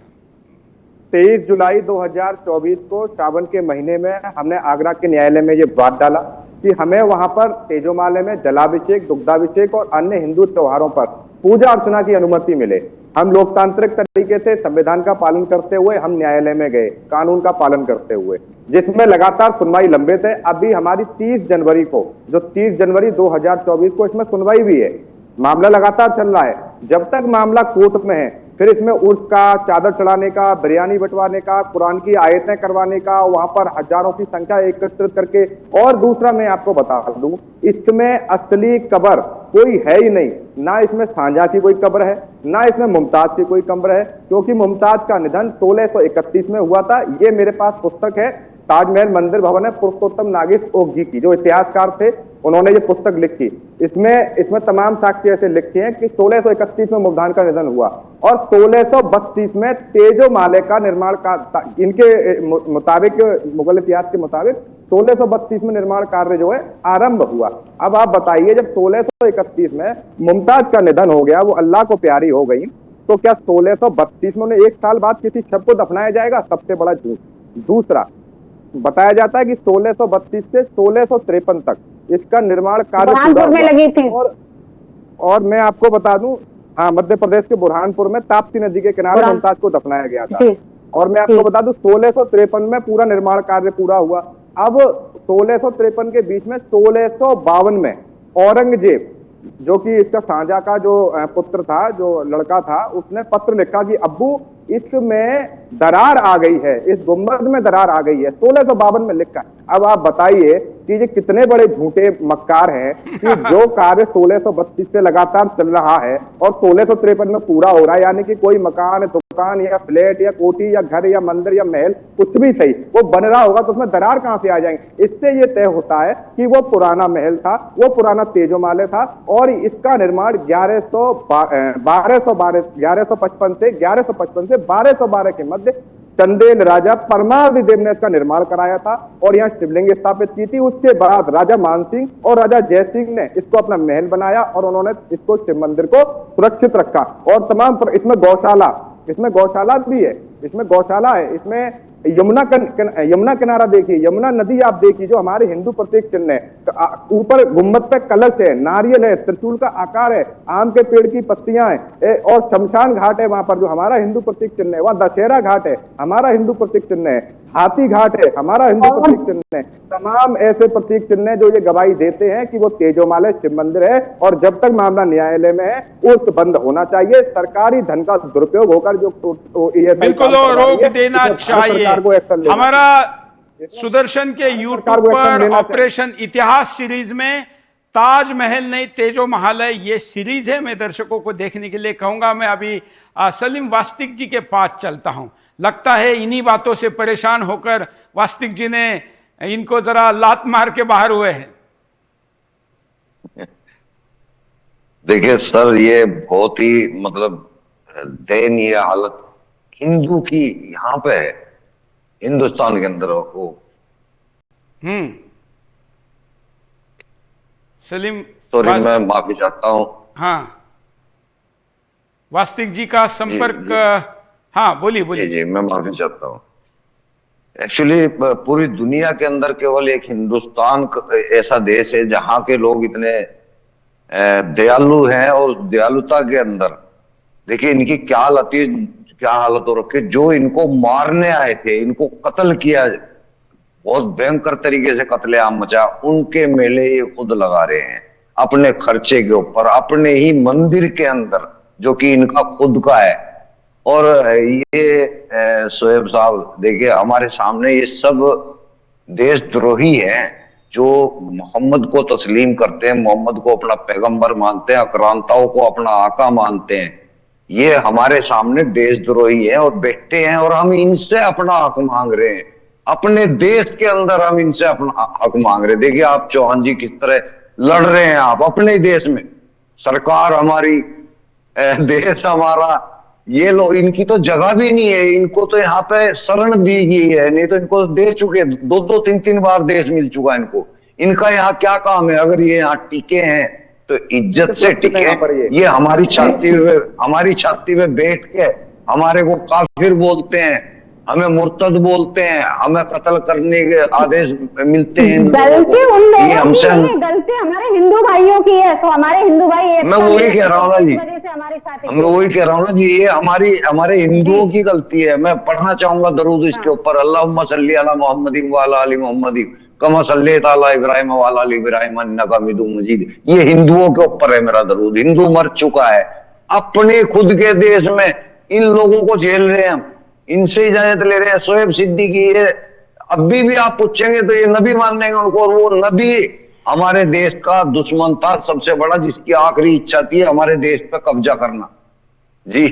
23 जुलाई 2024 को सावन के महीने में हमने आगरा के न्यायालय में ये बात डाला कि हमें वहां पर तेजोमहालय में जलाभिषेक, दुग्धाभिषेक और अन्य हिंदू त्योहारों पर पूजा अर्चना की अनुमति मिले। हम लोकतांत्रिक तरीके से संविधान का पालन करते हुए हम न्यायालय में गए, कानून का पालन करते हुए, जिसमें लगातार सुनवाई लंबित है। अभी हमारी 30 जनवरी को, जो 30 जनवरी 2024 को इसमें सुनवाई भी है, मामला लगातार चल रहा है। जब तक मामला कोर्ट में है, फिर इसमें उर्स का, चादर चढ़ाने का, बिरयानी बंटवाने का, कुरान की आयतें करवाने का, वहां पर हजारों की संख्या एकत्रित करके। और दूसरा मैं आपको बता दूं, इसमें असली कब्र कोई है ही नहीं, ना इसमें शाहजहां की कोई कब्र है, ना इसमें मुमताज की कोई कब्र है, क्योंकि मुमताज का निधन 1631 में हुआ था। ये मेरे पास पुस्तक है, ताजमहल मंदिर भवन है, पुरुषोत्तम नागेश ओक जी की, जो इतिहासकार थे, उन्होंने ये पुस्तक लिखी। इसमें तमाम साक्ष्य ऐसे लिखे हैं कि 1631 में मुमताज का निधन हुआ और 1632 में तेजोमहालय का निर्माण का, इनके मुताबिक, मुगल इतिहास के मुताबिक 1632 में निर्माण कार्य जो है आरंभ हुआ। अब आप बताइए, जब 1631 में मुमताज का निधन हो गया, वो अल्लाह को प्यारी हो गई, तो क्या 1632 में उन्हें 1 साल बाद किसी शव को दफनाया जाएगा? सबसे बड़ा झूठ। दूसरा, बताया जाता है कि 1632 से 1653 तक इसका निर्माण कार्य पूरा हुआ। लगी थी। और मैं आपको बता दूं, हाँ, मध्य प्रदेश के बुरहानपुर में ताप्ती नदी के किनारे मुमताज को दफनाया गया था। और मैं आपको बता दूं, 1653 में पूरा निर्माण कार्य पूरा हुआ। अब 1653 के बीच में 1652 में औरंगजेब, जो कि इसका शाहजहां का जो पुत्र था, जो लड़का था, उसने पत्र लिखा कि अब्बू इसमें दरार आ गई है, इस गुंबद में दरार आ गई है, 1652 में लिखा। अब आप बताइए कि ये कितने बड़े झूठे मक्कार हैं कि जो कार्य 1632 से लगातार चल रहा है और 1653 में पूरा हो रहा है, यानी कि कोई मकान, मकान या फ्लैट या कोठी या घर या मंदिर या महल कुछ भी सही वो बन रहा होगा तो उसमें दरार कहां से आ जाएंगे। इससे ये तय होता है कि वो पुराना महल था, वो पुराना तेजोमाले था और इसका निर्माण 1155 से 1212 के मध्य चंदेल राजा परमादिदेव ने इसका निर्माण कराया था और यहाँ शिवलिंग स्थापित की थी। उसके बाद राजा मानसिंह और राजा जयसिंह ने इसको अपना महल बनाया और उन्होंने इसको शिव मंदिर को सुरक्षित रखा। और तमाम इसमें गौशाला भी है, इसमें गौशाला है, इसमें यमुना किनारा देखिए, यमुना नदी आप देखिए जो हमारे हिंदू प्रतीक चिन्ह है। ऊपर गुम्बद पे कलश है, नारियल है, त्रिशूल का आकार है, आम के पेड़ की पत्तियां हैं और शमशान घाट है वहां पर जो हमारा हिंदू प्रतीक चिन्ह है। वहां दशहरा घाट है, हमारा हिंदू प्रतीक चिन्ह है। हाथी घाट है, हमारा हिंदू प्रतीक चिन्ह है। तमाम ऐसे प्रतीक चिन्ह जो ये गवाही देते हैं कि वो तेजोमाले शिव मंदिर है और जब तक मामला न्यायालय में है उस बंद होना चाहिए। सरकारी धन का दुरुपयोग होकर जो बिल्कुल रोक देना चाहिए। हमारा सुदर्शन के यूट्यूब पर ऑपरेशन इतिहास सीरीज में ताजमहल नहीं तेजो महल है, ये सीरीज है। मैं दर्शकों को देखने के लिए कहूंगा। मैं अभी सलीम वास्तिक जी के पास चलता हूं। लगता है इन्हीं बातों से परेशान होकर वास्तिक जी ने इनको जरा लात मार के बाहर हुए हैं। देखिए सर, ये बहुत ही मतलब दयनीय हालत हिंदू की यहाँ पे है, हिंदुस्तान के अंदर हो। सलीम सॉरी, मैं माफी चाहता हूँ। हाँ, वास्तिक जी का संपर्क जी। हाँ बोलिए बोलिए। जी मैं माफी चाहता हूँ। एक्चुअली पूरी दुनिया के अंदर केवल एक हिंदुस्तान ऐसा देश है जहाँ के लोग इतने दयालु हैं और दयालुता के अंदर देखिए इनकी क्या हालत हो रखी। जो इनको मारने आए थे, इनको कत्ल किया, बहुत भयंकर तरीके से कत्लेआम मचा, उनके मेले ये खुद लगा रहे हैं अपने खर्चे के ऊपर, अपने ही मंदिर के अंदर जो कि इनका खुद का है। और ये शोएब साहब देखिए हमारे सामने ये सब देशद्रोही हैं जो मोहम्मद को तस्लीम करते हैं, मोहम्मद को अपना पैगंबर मानते हैं, आक्रांताओं को अपना आका मानते हैं। ये हमारे सामने देशद्रोही हैं और बैठे हैं और हम इनसे अपना हक मांग रहे हैं। अपने देश के अंदर हम इनसे अपना हक मांग रहे हैं। देखिए आप चौहान जी किस तरह लड़ रहे हैं, आप अपने देश में, सरकार हमारी, देश हमारा, ये लोग, इनकी तो जगह भी नहीं है। इनको तो यहाँ पे शरण दी गई है, नहीं तो इनको दे चुके, 2-3 बार देश मिल चुका इनको। इनका यहाँ क्या काम है? अगर ये यहाँ टिके हैं तो इज्जत से टिके। ये हमारी छाती में बैठ के हमारे को काफिर बोलते हैं, हमें मुर्तद बोलते हैं, हमें कत्ल करने के आदेश मिलते हैं। गलती उन लोगों की है, गलती हमारे हिंदू भाइयों की है। तो हमारे हिंदू भाई, मैं वही कह रहा हूँ ना जी, ये हमारे हिंदुओं की गलती है। मैं पढ़ना चाहूंगा दरूद इसके ऊपर, अल्लाहुम्मा सल्ली अला मुहम्मदिन व अला आलि मुहम्मदिन कमा सल्लैता अला इब्राहीम व अला आलि इब्राहीम इन्नका हमीदुम मजीद। ये हिंदुओं के ऊपर है मेरा दरूद। हिंदू मर चुका है, अपने खुद के देश में इन लोगों को झेल रहे हैं हम, इनसे इजाजत ले रहे हैं। शोएब सिद्दीकी ये अभी भी आप पूछेंगे तो ये नबी मान लेंगे उनको, और वो नबी हमारे देश का दुश्मन था सबसे बड़ा, जिसकी आखिरी इच्छा थी हमारे देश पे कब्जा करना जी।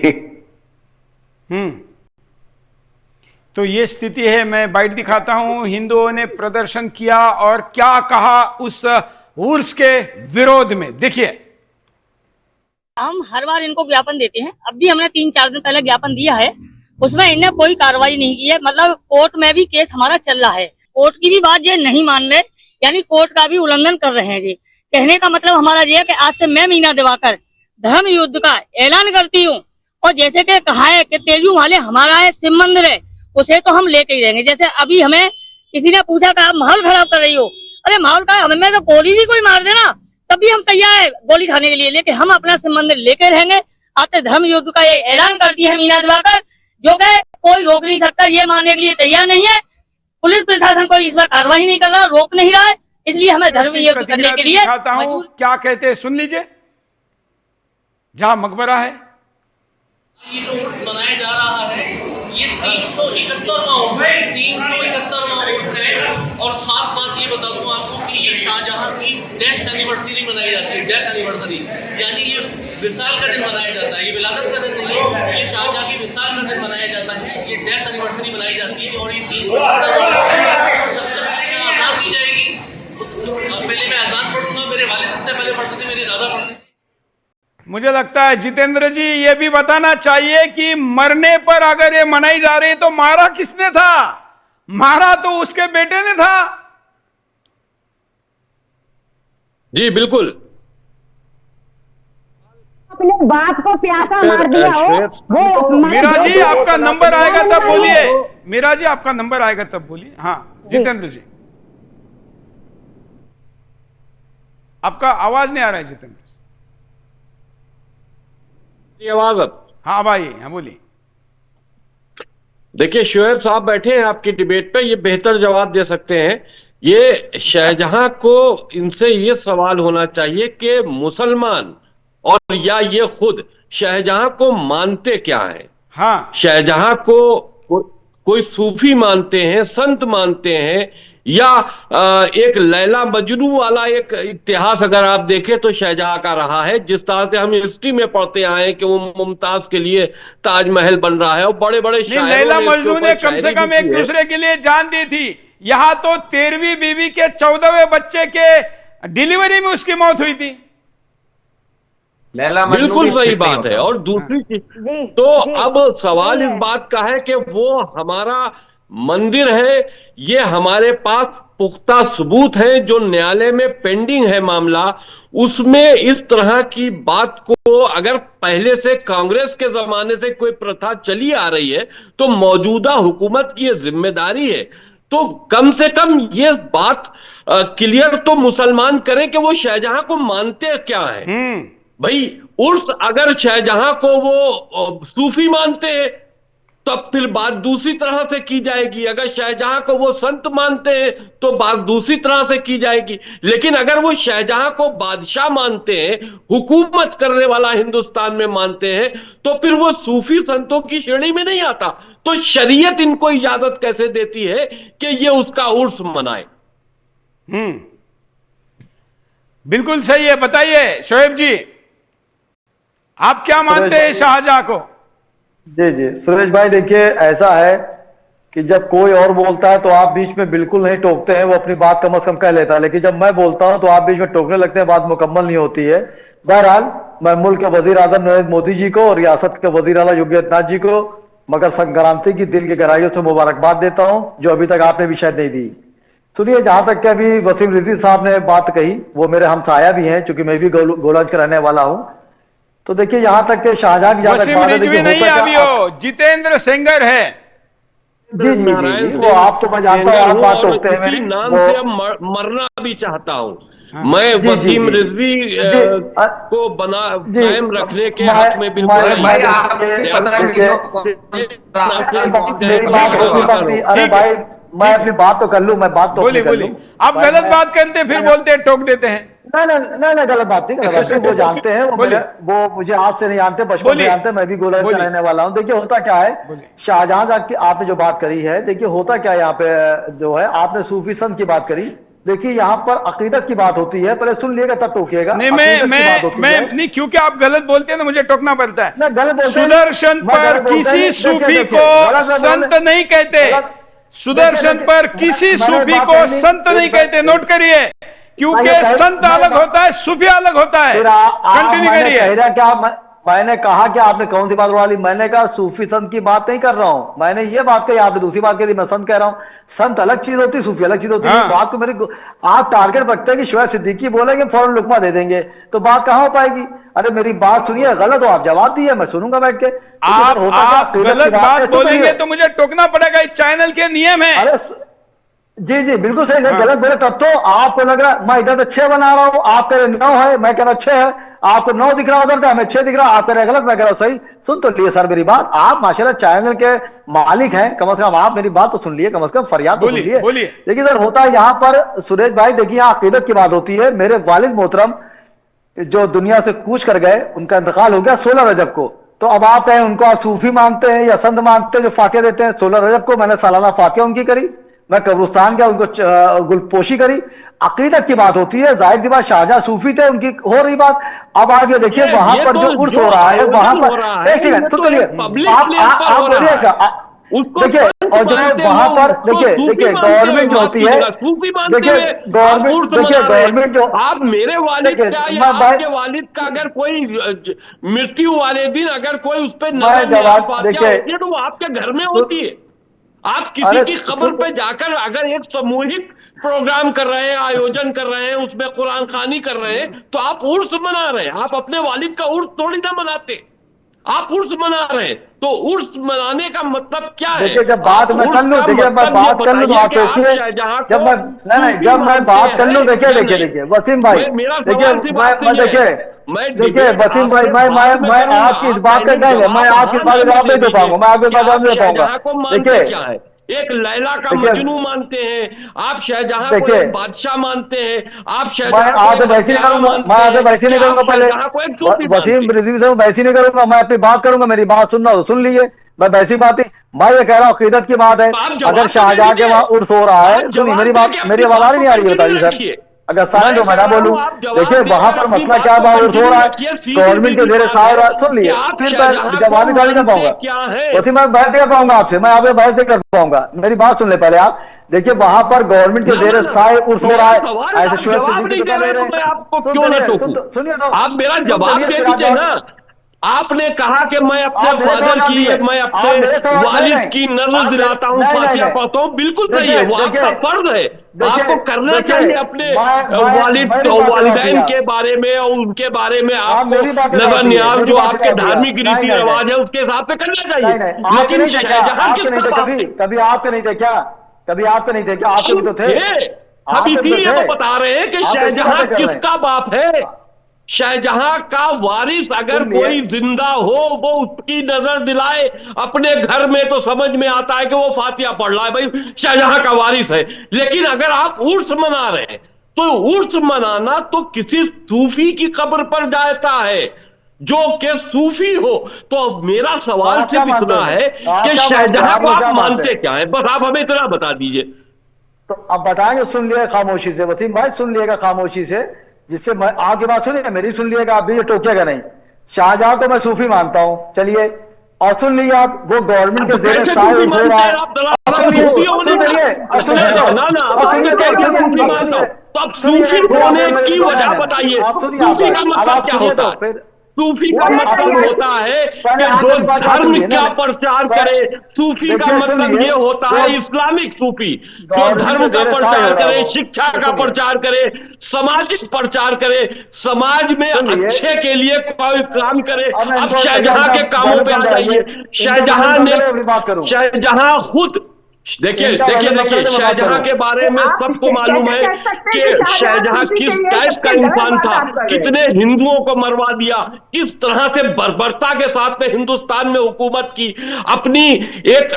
तो ये स्थिति है। मैं बाइट दिखाता हूं। हिंदुओं ने प्रदर्शन किया और क्या कहा उस उर्स के विरोध में, देखिए। हम हर बार इनको ज्ञापन देते हैं, अब भी हमने 3-4 दिन पहले ज्ञापन दिया है, उसमें इन्हें कोई कार्रवाई नहीं की है। मतलब कोर्ट में भी केस हमारा चल रहा है, कोर्ट की भी बात ये नहीं मान रहे, यानी कोर्ट का भी उल्लंघन कर रहे हैं जी। कहने का मतलब हमारा ये है कि आज से मैं मीना दिवाकर धर्म युद्ध का ऐलान करती हूँ। और जैसे कि कहा है कि तेजू वाले हमारा है, शिव मंदिर है, उसे तो हम लेके ही रहेंगे। जैसे अभी हमें किसी ने पूछा कि आप माहौल खराब कर रही हो, अरे माहौल का हमें तो गोली भी कोई मार देना तब भी हम तैयार है गोली खाने के लिए, लेकिन हम अपना शिव मंदिर लेके रहेंगे। आज धर्म युद्ध का ये ऐलान करती है मीना दिवाकर, जो कि कोई रोक नहीं सकता, ये मानने के लिए तैयार नहीं है। पुलिस प्रशासन कोई इस बार कार्रवाई नहीं कर रहा, रोक नहीं रहा है, इसलिए हमें धर्म युद्ध करने के लिए क्या कहते हैं सुन लीजिए। जहां मकबरा है, ये जो मनाया जा रहा है ये 371वां उर्स है। और खास बात ये बता दूं आपको कि ये शाहजहां की डेथ एनिवर्सरी मनाई जाती है, डेथ एनिवर्सरी, यानी ये विसाल का दिन मनाया जाता है, ये विलादत का दिन नहीं है, ये शाहजहां की विसाल का दिन मनाया जाता है, ये डेथ एनिवर्सरी मनाई जाती है। और ये 371 सबसे पहले यहाँ आजान दी जाएगी, पहले मैं आजान पढ़ूंगा, मेरे वालिद इससे पहले पढ़ते थे, मेरे दादा पढ़ते थे। मुझे लगता है जितेंद्र जी ये भी बताना चाहिए कि मरने पर अगर ये मनाई जा रही है तो मारा किसने था? मारा तो उसके बेटे ने था। जी बिल्कुल, अपने बाप को प्यासा मार दिया हो वो। मीरा जी आपका नंबर आएगा तब बोलिए, मीरा जी आपका नंबर आएगा तब बोलिए। हाँ जितेंद्र जी, आपका आवाज नहीं आ रहा है जितेंद्र। आवाज अब? हाँ भाई, हाँ बोलिए। देखिए शोएब साहब बैठे हैं आपकी डिबेट पे, ये बेहतर जवाब दे सकते हैं। ये शाहजहां को इनसे ये सवाल होना चाहिए कि मुसलमान और या ये खुद शाहजहां को मानते क्या है। हाँ, शाहजहां को कोई सूफी मानते हैं, संत मानते हैं, या एक लैला मजनू वाला एक इतिहास अगर आप देखें तो शाहजहां का रहा है। जिस तरह से हम हिस्ट्री में पढ़ते आए हैं कि वो मुमताज के लिए ताजमहल बन रहा है और बड़े बड़े लैला मजनू ने कम से कम एक दूसरे के लिए जान दी थी। यहाँ तो 13वीं बीवी के 14वें बच्चे के डिलीवरी में उसकी मौत हुई थी। बिल्कुल सही बात है। और दूसरी चीज तो अब सवाल इस बात का है कि वो हमारा मंदिर है, ये हमारे पास पुख्ता सबूत हैं जो न्यायालय में पेंडिंग है मामला, उसमें इस तरह की बात को अगर पहले से कांग्रेस के जमाने से कोई प्रथा चली आ रही है तो मौजूदा हुकूमत की ये जिम्मेदारी है। तो कम से कम ये बात क्लियर तो मुसलमान करें कि वो शाहजहां को मानते क्या है। भाई उर्स अगर शाहजहां को वो सूफी मानते हैं तब फिर बात दूसरी तरह से की जाएगी, अगर शाहजहां को वो संत मानते हैं तो बात दूसरी तरह से की जाएगी। लेकिन अगर वो शाहजहां को बादशाह मानते हैं, हुकूमत करने वाला हिंदुस्तान में मानते हैं, तो फिर वो सूफी संतों की श्रेणी में नहीं आता। तो शरीयत इनको इजाजत कैसे देती है कि ये उसका उर्स मनाए? बिल्कुल सही है। बताइए शोएब जी, आप क्या मानते हैं शाहजहां को? जी जी सुरेश भाई, देखिए ऐसा है कि जब कोई और बोलता है तो आप बीच में बिल्कुल नहीं टोकते हैं, वो अपनी बात कम से कम कह लेता है। लेकिन जब मैं बोलता हूं तो आप बीच में टोकने लगते हैं, बात मुकम्मल नहीं होती है। बहरहाल मैं मुल्क के वजीर आजम नरेंद्र मोदी जी को और रियासत के वजीर आला योगी आदित्यनाथ जी को मकर संक्रांति की दिल की गहराइयों से मुबारकबाद देता हूं, जो अभी तक आपने भी शायद नहीं दी। सुनिए, जहां तक कि अभी वसीम रिजवी साहब ने बात कही, वो मेरे हमसाया भी हैं क्योंकि मैं भी गोलगंज का रहने वाला हूं। तो देखिए यहां तक के शाहजहां की वसीम रिजवी नहीं अभी हो, जितेंद्र सेंगर है। जी जी जी, वो आप तो मैं जानता हूँ, आप बात टोकते हैं मेरी। नाम से अब मरना भी चाहता हूँ मैं। वसीम रिजवी को बना कायम रखने के हक में बिल्कुल। अरे भाई मैं अपनी बात तो कर लूं, मैं बात तो बोली। आप गलत बात करते फिर बोलते हैं, टोक देते हैं। नहीं गलत बात नहीं, वो जानते हैं, वो मुझे आज से नहीं जानते, बचपन से जानते हैं, मैं भी गोलगंज का रहने वाला हूं। देखिए होता क्या है, शाहजहां की आपने जो बात करी है, देखिए होता क्या है यहाँ पे जो है, आपने सूफी संत की बात करी। देखिए यहाँ पर अकीदत की बात होती है, पहले सुन लिएगा तब टोकिएगा। नहीं मैं नहीं, क्योंकि आप गलत बोलते हैं ना, मुझे टोकना पड़ता है। गलत सुदर्शन पर किसी सूफी को संत नहीं कहते, सुदर्शन पर किसी सूफी को संत नहीं कहते, नोट करिए, क्योंकि संत अलग होता है, सूफी अलग होता है। कंटिन्यू करिए। क्या मैंने कहा कि आपने कौन सी बात उड़ा ली? मैंने कहा सूफी संत की बात नहीं कर रहा हूं, मैंने ये बात कही, आपने दूसरी बात कही, मैं संत कह रहा हूं। संत अलग चीज होती है, सूफी अलग चीज होती है। बात तो मेरी, आप टारगेट रखते हैं कि शोएब सिद्दीकी बोलेंगे फौरन लुकमा दे देंगे, तो बात कहां हो पाएगी? अरे मेरी बात सुनिए, गलत हो आप जवाब दिए, मैं सुनूंगा बैठ के। आप गलत बात बोलेंगे तो मुझे टोकना पड़ेगा, इस चैनल के नियम है। अरे जी जी बिल्कुल सही है। गलत बोले तब तो आपको लग रहा मैं इधर तो 6 बना रहा हूं, आप कह रहे 9 है, मैं कह रहा 6 है, आपको 9 दिख रहा उधर था, हमें 6 दिख रहा, आप कह रहे गलत, मैं कह रहा हूं सही। सुन तो लिए सर मेरी बात, आप माशाल्लाह चैनल के मालिक हैं, कम से कम आप मेरी बात तो सुन लिए, कम से कम फरियाद तो सुन लिए। लेकिन सर होता है यहाँ पर सुरेश भाई, देखिए यहाँ अकीदत की बात होती है। मेरे वालिद मोहतरम जो दुनिया से कूच कर गए, उनका इंतकाल हो गया 16 रजब को। तो अब आप कहें उनको आप सूफी मानते हैं या संत मानते हैं जो फातिया देते हैं। 16 रजब को मैंने सालाना फातिया उनकी करी, मैं कब्रिस्तान गया, उनको गुलपोशी करी। अकीदत की बात होती है, जाहिर सी बात शाहजहां सूफी थे, उनकी हो रही बात। अब आप ये देखिए वहां पर जो उर्स हो रहा है वहां पर, एक सेकंड तो चलिए आप बोलिएगा, देखिए और जो वहां पर देखिए गवर्नमेंट जो होती है, देखिए गवर्नमेंट जो आप मेरे वालिद का या आपके वालिद का अगर कोई मृत्यु वाले दिन अगर कोई उस पर देखिए तो वो आपके घर में होती है। आप किसी की कब्र पे जाकर अगर एक सामूहिक प्रोग्राम कर रहे हैं, आयोजन कर रहे हैं, उसमें कुरान खानी कर रहे हैं, तो आप उर्स मना रहे हैं। आप अपने वालिद का उर्स थोड़ी ना मनाते, आप उर्स मना रहे हैं। तो उर्स मनाने का मतलब क्या है? देखिए जब बात मैं कर लूं, देखिए मैं बात कर लूं तो आप देखिए, जब मैं बात कर लूं, देखिए वसीम भाई, देखिए वसीम भाई, मैं आपकी इस बात का नहीं, मैं आपकी बात का जवाब नहीं दे पाऊंगा, मैं आपकी बात जवाब नहीं दे पाऊंगा। देखिए एक लैला का मजनू मानते हैं आप, शाहजहां को एक बादशाह मानते हैं आप, शाहजहां मैं आपसे वैसे नहीं करूंगा, मैं आपसे वैसे नहीं करूंगा, पहले वसीम रिजवी से वैसे नहीं करूंगा, मैं अपनी बात करूंगा, मेरी बात सुनना तो सुन लीजिए, मैं वैसी बात ही मैं ये कह रहा हूँ अकीदत की बात है। अगर शाहजहां के वहां उर्स हो रहा है, सुनिए मेरी बात, मेरी आवाज नहीं आ रही है, बताइए सर, अगर सारे तो मैं ना बोलूं, देखिए वहां पर मसला क्या उर्स हो रहा है, गवर्नमेंट के जेर साहब, सुन लिए फिर जवाब भी गाली कर पाऊंगा, वैसे मैं बहस नहीं कर पाऊंगा आपसे, मैं आपसे बहस नहीं कर पाऊंगा, मेरी बात सुन ले पहले आप। देखिए वहां पर गवर्नमेंट के जेर साहब उर्स हो रहा है, ऐसे शुएब सिद्दीकी बता रहे हैं, सुनिए तो आप मेरा जवाब दे दीजिए ना। आपने कहा कि मैं अपने फादर की, मैं अपने वालिद की नज़र दिलाता हूँ, फातिहा पढ़ता हूँ, बिल्कुल सही है, वो आपका फर्ज है, आपको करना चाहिए अपने वालिद वालिदैन के बारे में और उनके बारे में आपको नजर नियाज जो आपके धार्मिक रीति रिवाज है उसके हिसाब से करना चाहिए। लेकिन शाहजहां कभी आपके नहीं थे क्या? कभी आपके नहीं थे क्या? आपके भी तो थे। हम इसीलिए तो बता रहे हैं कि शाहजहां किसका बाप है। शाहजहां का वारिस अगर कोई जिंदा हो वो उसकी नजर दिलाए अपने घर में, तो समझ में आता है कि वो फातिहा पढ़ रहा है, भाई शाहजहां का वारिस है। लेकिन अगर आप उर्स मना रहे हैं तो उर्स मनाना तो किसी सूफी की कब्र पर जाता है जो कि सूफी हो। तो मेरा सवाल सिर्फ इतना है कि शाहजहां को आप मानते क्या है, बस आप हमें इतना बता दीजिए। तो अब बताएंगे, सुन लिएगा खामोशी से वसीम भाई, सुन लिएगा खामोशी से, जिससे मैं आपकी बात सुनिएगा, मेरी सुन लिएगा, आप भी ये टोकेगा नहीं। शाहजहां को मैं सूफी मानता हूं, चलिए, और सुन लीजिए आप, वो गवर्नमेंट के जेर साहब हो रहा है, सूफी होने की वजह बताइए, सूफी का मतलब क्या होता है? सूफी का मतलब होता है कि जो धर्म का प्रचार करे। सूफी का मतलब ये होता है इस्लामिक सूफी, जो धर्म का प्रचार करे, शिक्षा का प्रचार करे, सामाजिक प्रचार करे, समाज में अच्छे के लिए कोई काम करे। अब शाहजहां के कामों पे आ जाइए। शाहजहां खुद देखिए शाहजहां के बारे में सबको मालूम है कि शाहजहां किस टाइप का इंसान था, कितने हिंदुओं को मरवा दिया, किस तरह से बर्बरता के साथ में हिंदुस्तान में हुकूमत की। अपनी एक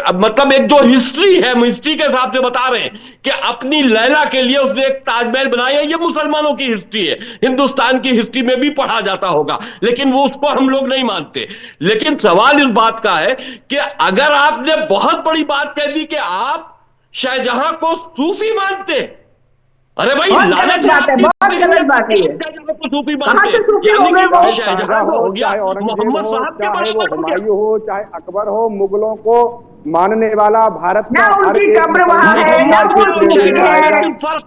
जो हिस्ट्री है, हम हिस्ट्री के हिसाब से बता रहे हैं कि अपनी लैला के लिए उसने एक ताजमहल बनाया। ये मुसलमानों की हिस्ट्री है, हिंदुस्तान की हिस्ट्री में भी पढ़ा जाता होगा, लेकिन वो उसको हम लोग नहीं मानते। लेकिन सवाल इस बात का है कि अगर आपने बहुत बड़ी बात कह दी कि आप शाहजहां को सूफी मानते, अरे भाई गलत बात है, बहुत गलत बात है। सूफी मानते यानी शाहजहां हो गया मोहम्मद साहब के बराबर, हुमायूं हो चाहे अकबर हो, मुगलों को मानने वाला भारत में उनकी कब्र वहां है,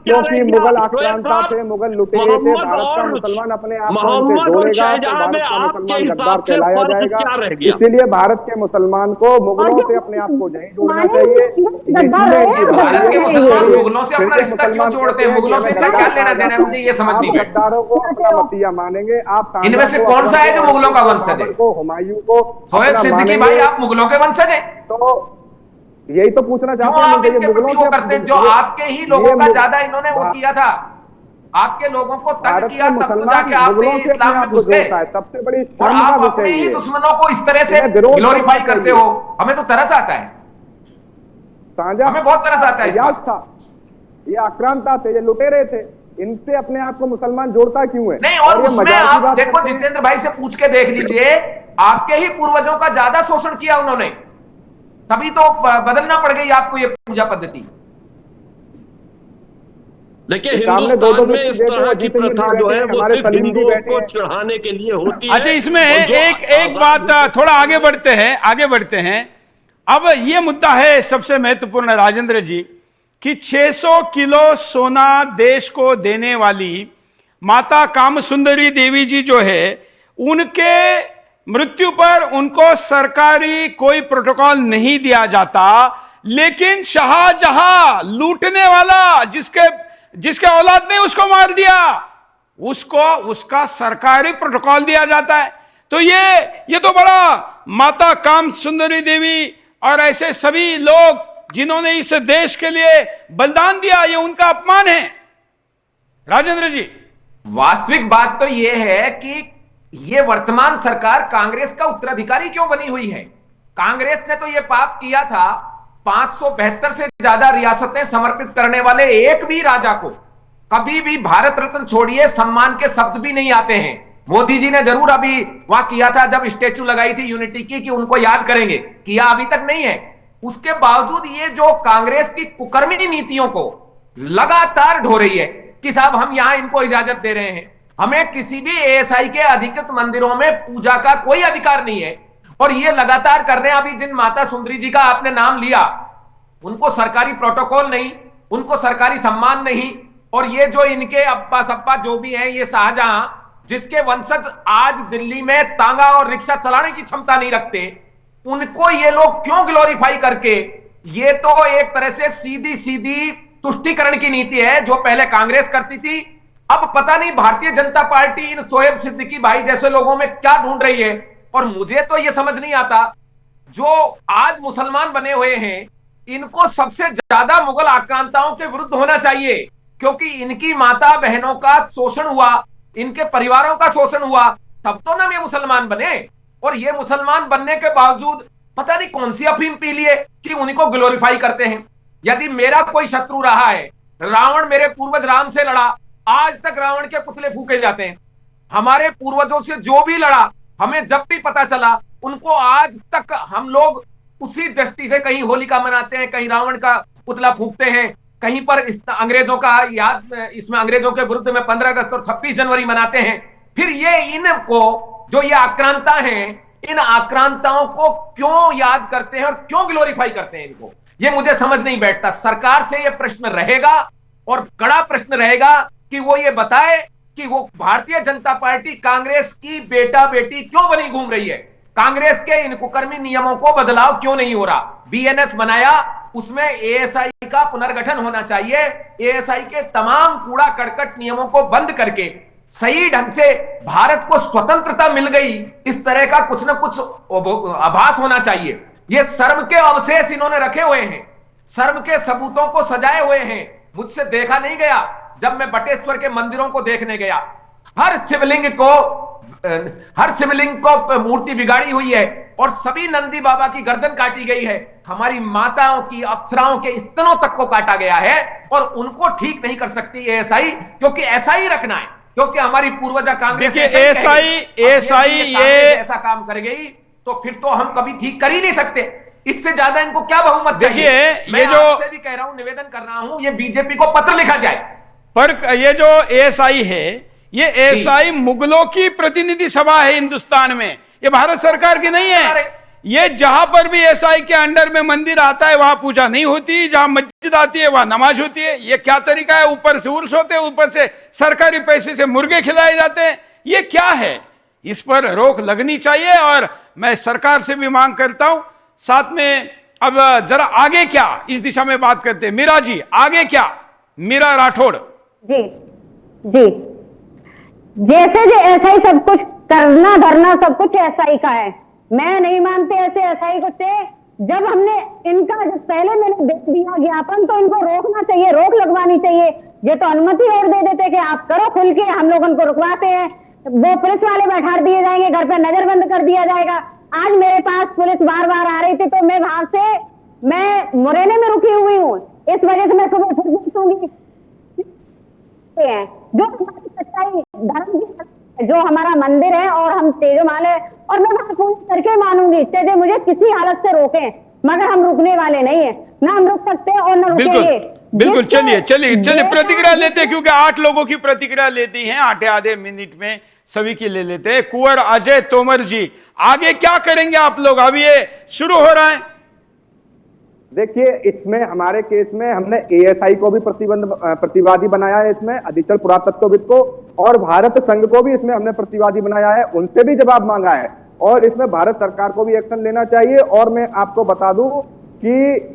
क्योंकि मुगल आक्रांता थे, मुगल लुटेरे थे, भारत का मुसलमान अपने आप को उनसे जोड़ेगा तो भारत का मुसलमान गद्दार कहलाया जाएगा। इसीलिए भारत के मुसलमान को मुगलों से अपने आप को नहीं जोड़ना चाहिए। भारत के मुसलमान मुगलों से अपना रिश्ता क्यों जोड़ते हैं? मुगलों से क्या लेना देना है, मुझे ये समझ नहीं। गद्दारों को अपना मतीया मानेंगे आप? इनमें से कौन सा है जो मुगलों का वंशज है? हुमायूं को सोहेब सिद्दीकी भाई, आप मुगलों के वंशज हैं? तो यही तो पूछना चाहते हैं। आप इनके प्रति वो करते हैं जो आपके ही लोगों का ज्यादा इन्होंने वो किया था, आपके लोगों को तंग किया, तब तो जाके आपने इस्लाम में घुस गए। सबसे बड़ी और आप अपने ही दुश्मनों को इस तरह से ग्लोरीफाई करते हो, हमें तो तरस आता है, हमें बहुत तरस आता है। ये आक्रांता थे, ये लुटेरे थे, इनसे अपने आप को मुसलमान जोड़ता क्यों है? नहीं, और उसमें आप देखो जितेंद्र भाई से पूछ के देख लीजिए आपके ही पूर्वजों का ज्यादा शोषण किया उन्होंने, तभी तो बदलना पड़ गई आपको ये पूजा पद्धति। देखिए, हिंदुस्तान में इस तरह की प्रथा जो है वो सिर्फ हिंदुओं को चढ़ाने के लिए होती है। अच्छा, इसमें एक बात, थोड़ा आगे बढ़ते हैं। अब ये मुद्दा है सबसे महत्वपूर्ण राजेंद्र जी, कि 600 किलो सोना देश को देने वाली माता कामसुंदरी देवी जी जो है, उनके मृत्यु पर उनको सरकारी कोई प्रोटोकॉल नहीं दिया जाता, लेकिन शाहजहां लूटने वाला जिसके औलाद ने उसको मार दिया, उसको उसका सरकारी प्रोटोकॉल दिया जाता है। तो ये तो बड़ा माता कामसुंदरी देवी और ऐसे सभी लोग जिन्होंने इस देश के लिए बलिदान दिया, ये उनका अपमान है। राजेंद्र जी, वास्तविक बात तो यह है कि ये वर्तमान सरकार कांग्रेस का उत्तराधिकारी क्यों बनी हुई है। कांग्रेस ने तो ये पाप किया था, 572 से ज्यादा रियासतें समर्पित करने वाले एक भी राजा को कभी भी भारत रत्न छोड़िए सम्मान के शब्द भी नहीं आते हैं। मोदी जी ने जरूर अभी वहां किया था जब स्टेचू लगाई थी यूनिटी की कि उनको याद करेंगे, किया अभी तक नहीं है। उसके बावजूद ये जो कांग्रेस की कुकर्मी नीतियों को लगातार ढो रही है कि साहब हम यहां इनको इजाजत दे रहे हैं, हमें किसी भी एएसआई के अधिकृत मंदिरों में पूजा का कोई अधिकार नहीं है, और ये लगातार कर रहे हैं। अभी जिन माता सुंदरी जी का आपने नाम लिया, उनको सरकारी प्रोटोकॉल नहीं, उनको सरकारी सम्मान नहीं, और ये जो इनके अब्बा सब्बा जो भी हैं, ये शाहजहां जिसके वंशज आज दिल्ली में तांगा और रिक्शा चलाने की क्षमता नहीं रखते, उनको ये लोग क्यों ग्लोरीफाई करके, ये तो एक तरह से सीधी सीधी तुष्टीकरण की नीति है जो पहले कांग्रेस करती थी। अब पता नहीं भारतीय जनता पार्टी इन शोएब सिद्दीकी भाई जैसे लोगों में क्या ढूंढ रही है। और मुझे तो ये समझ नहीं आता, जो आज मुसलमान बने हुए हैं, इनको सबसे ज्यादा मुगल आक्रांताओं के विरुद्ध होना चाहिए, क्योंकि इनकी माता बहनों का शोषण हुआ, इनके परिवारों का शोषण हुआ, तब तो ना ये मुसलमान बने। और ये मुसलमान बनने के बावजूद पता नहीं कौन सी अफीम पी लिए कि उनको ग्लोरीफाई करते हैं। यदि मेरा कोई शत्रु रहा है, रावण मेरे पूर्वज राम से लड़ा, आज तक रावण के पुतले फूके जाते हैं। हमारे पूर्वजों से जो भी लड़ा, हमें जब भी पता चला, उनको आज तक हम लोग उसी दृष्टि से कहीं होलिका मनाते हैं, कहीं रावण का पुतला फूकते हैं, कहीं पर अंग्रेजों का याद, इसमें अंग्रेजों के विरुद्ध में 15 अगस्त और 26 जनवरी मनाते हैं। फिर ये इनको जो ये आक्रांता हैं, इन आक्रांताओं को क्यों याद करते हैं और क्यों ग्लोरीफाई करते हैं इनको, ये मुझे समझ नहीं बैठता। सरकार से ये प्रश्न रहेगा और कड़ा प्रश्न रहेगा कि वो ये बताए कि वो भारतीय जनता पार्टी कांग्रेस की बेटा बेटी क्यों बनी घूम रही है, कांग्रेस के इन कुकर्मी नियमों को बदलाव क्यों नहीं हो रहा। बीएनएस बनाया, उसमें एएसआई का पुनर्गठन होना चाहिए, एएसआई के तमाम कूड़ा करकट नियमों को बंद करके सही ढंग से भारत को स्वतंत्रता मिल गई, इस तरह का कुछ ना कुछ आभास होना चाहिए। ये शर्म के अवशेष इन्होंने रखे हुए हैं, शर्म के सबूतों को सजाए हुए हैं। मुझसे देखा नहीं गया, जब मैं बटेश्वर के मंदिरों को देखने गया, हर शिवलिंग को मूर्ति बिगाड़ी हुई है और सभी नंदी बाबा की गर्दन काटी गई है। हमारी माताओं की, अप्सराओं के स्तनों तक को काटा गया है, और उनको ठीक नहीं कर सकती एएसआई, क्योंकि ऐसा ही रखना है, क्योंकि हमारी पूर्वजा कांग्रेस एएसआई ये ऐसा काम कर गई तो फिर तो हम कभी ठीक कर ही नहीं सकते। इससे ज्यादा इनको क्या बहुमत चाहिए। ये जो आपसे भी कह रहा हूं, निवेदन कर रहा हूं, ये बीजेपी को पत्र लिखा जाए। पर ये जो एएसआई है, ये एएसआई मुगलों की प्रतिनिधि सभा है हिंदुस्तान में, ये भारत सरकार की नहीं है। ये जहां पर भी एएसआई के अंडर में मंदिर आता है वहां पूजा नहीं होती, जहां मस्जिद आती है वहां नमाज होती है। ये क्या तरीका है? ऊपर से उर्स होते हैं, ऊपर से सरकारी पैसे से मुर्गे खिलाए जाते हैं, ये क्या है? इस पर रोक लगनी चाहिए। और मैं सरकार से भी मांग करता हूं, साथ में अब जरा आगे क्या इस दिशा में बात करते हैं। मीरा जी, आगे क्या? मीरा राठौड़ जी जी, जैसे जो एसआई सब कुछ करना धरना सब कुछ एसआई का है, मैं नहीं मानती ऐसे एसआई को से। जब हमने इनका जब पहले मैंने देख दिया ज्ञापन, तो इनको रोकना चाहिए, रोक लगवानी चाहिए। ये तो अनुमति और दे देते कि आप करो खुल के, हम लोग उनको रुकवाते हैं, वो पुलिस वाले बैठा दिए जाएंगे, घर पे नजरबंद कर दिया जाएगा। आज मेरे पास पुलिस बार बार आ रही थी, तो मैं वहां से मैं मुरैना में रुकी हुई हूँ, इस वजह से मैं सुबह फिर पहुंचूंगी। जो हमारी सच्चाई धर्म की, जो हमारा मंदिर है, और हम तेजोमाले और मैं वहां फोन करके मानूंगी, चाहे मुझे किसी हालत से रोके, मगर हम रुकने वाले नहीं है, ना हम रुक सकते हैं और ना रुकेंगे। बिल्कुल, चलिए प्रतिक्रिया लेते हैं, क्योंकि 8 लोगों की प्रतिक्रिया लेती हैं, आधे मिनट में सभी की ले लेते हैं। कुंवर अजय तोमर जी, आगे क्या करेंगे आप लोग? अब ये शुरू हो रहा है। देखिए, इसमें हमारे केस में हमने एएसआई को भी प्रतिवादी बनाया है, इसमें अधीक्षण पुरातत्वविद को, और भारत संघ को भी इसमें हमने प्रतिवादी बनाया है, उनसे भी जवाब मांगा है, और इसमें भारत सरकार को भी एक्शन लेना चाहिए। और मैं आपको बता दूं कि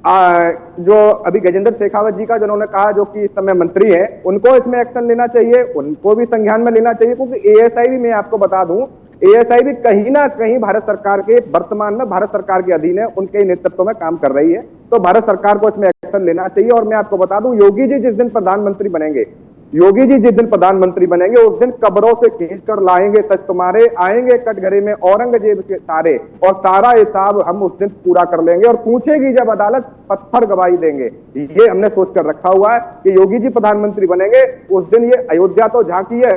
जो अभी गजेंद्र शेखावत जी का जिन्होंने कहा, जो कि इस समय मंत्री है, उनको इसमें एक्शन लेना चाहिए, उनको भी संज्ञान में लेना चाहिए, क्योंकि एएसआई भी, मैं आपको बता दूं, एएसआई भी कहीं ना कहीं भारत सरकार के, वर्तमान में भारत सरकार के अधीन है, उनके नेतृत्व में काम कर रही है, तो भारत सरकार को इसमें एक्शन लेना चाहिए। और मैं आपको बता दूं, योगी जी जिस दिन प्रधानमंत्री बनेंगे, उस दिन कब्रों से खींच कर लाएंगे सच तुम्हारे, आएंगे कटघरे में औरंगजेब के सारे, और सारा हिसाब हम उस दिन पूरा कर लेंगे, और पूछेगी जब अदालत पत्थर गवाही देंगे। ये हमने सोच कर रखा हुआ है कि योगी जी प्रधानमंत्री बनेंगे, उस दिन ये अयोध्या तो झांकी है,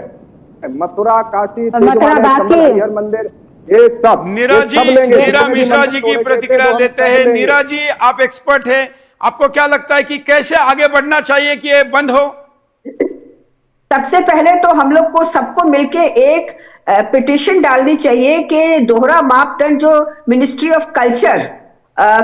मथुरा, काशी, हर मंदिर, ये सब नीरा मिश्रा जी की प्रतिक्रिया लेते हैं। नीरा जी, आप एक्सपर्ट हैं, आपको क्या लगता है कि कैसे आगे बढ़ना चाहिए कि ये बंद हो? सबसे पहले तो हम लोग को सबको मिलके एक पिटीशन डालनी चाहिए कि दोहरा मापदंड जो मिनिस्ट्री ऑफ कल्चर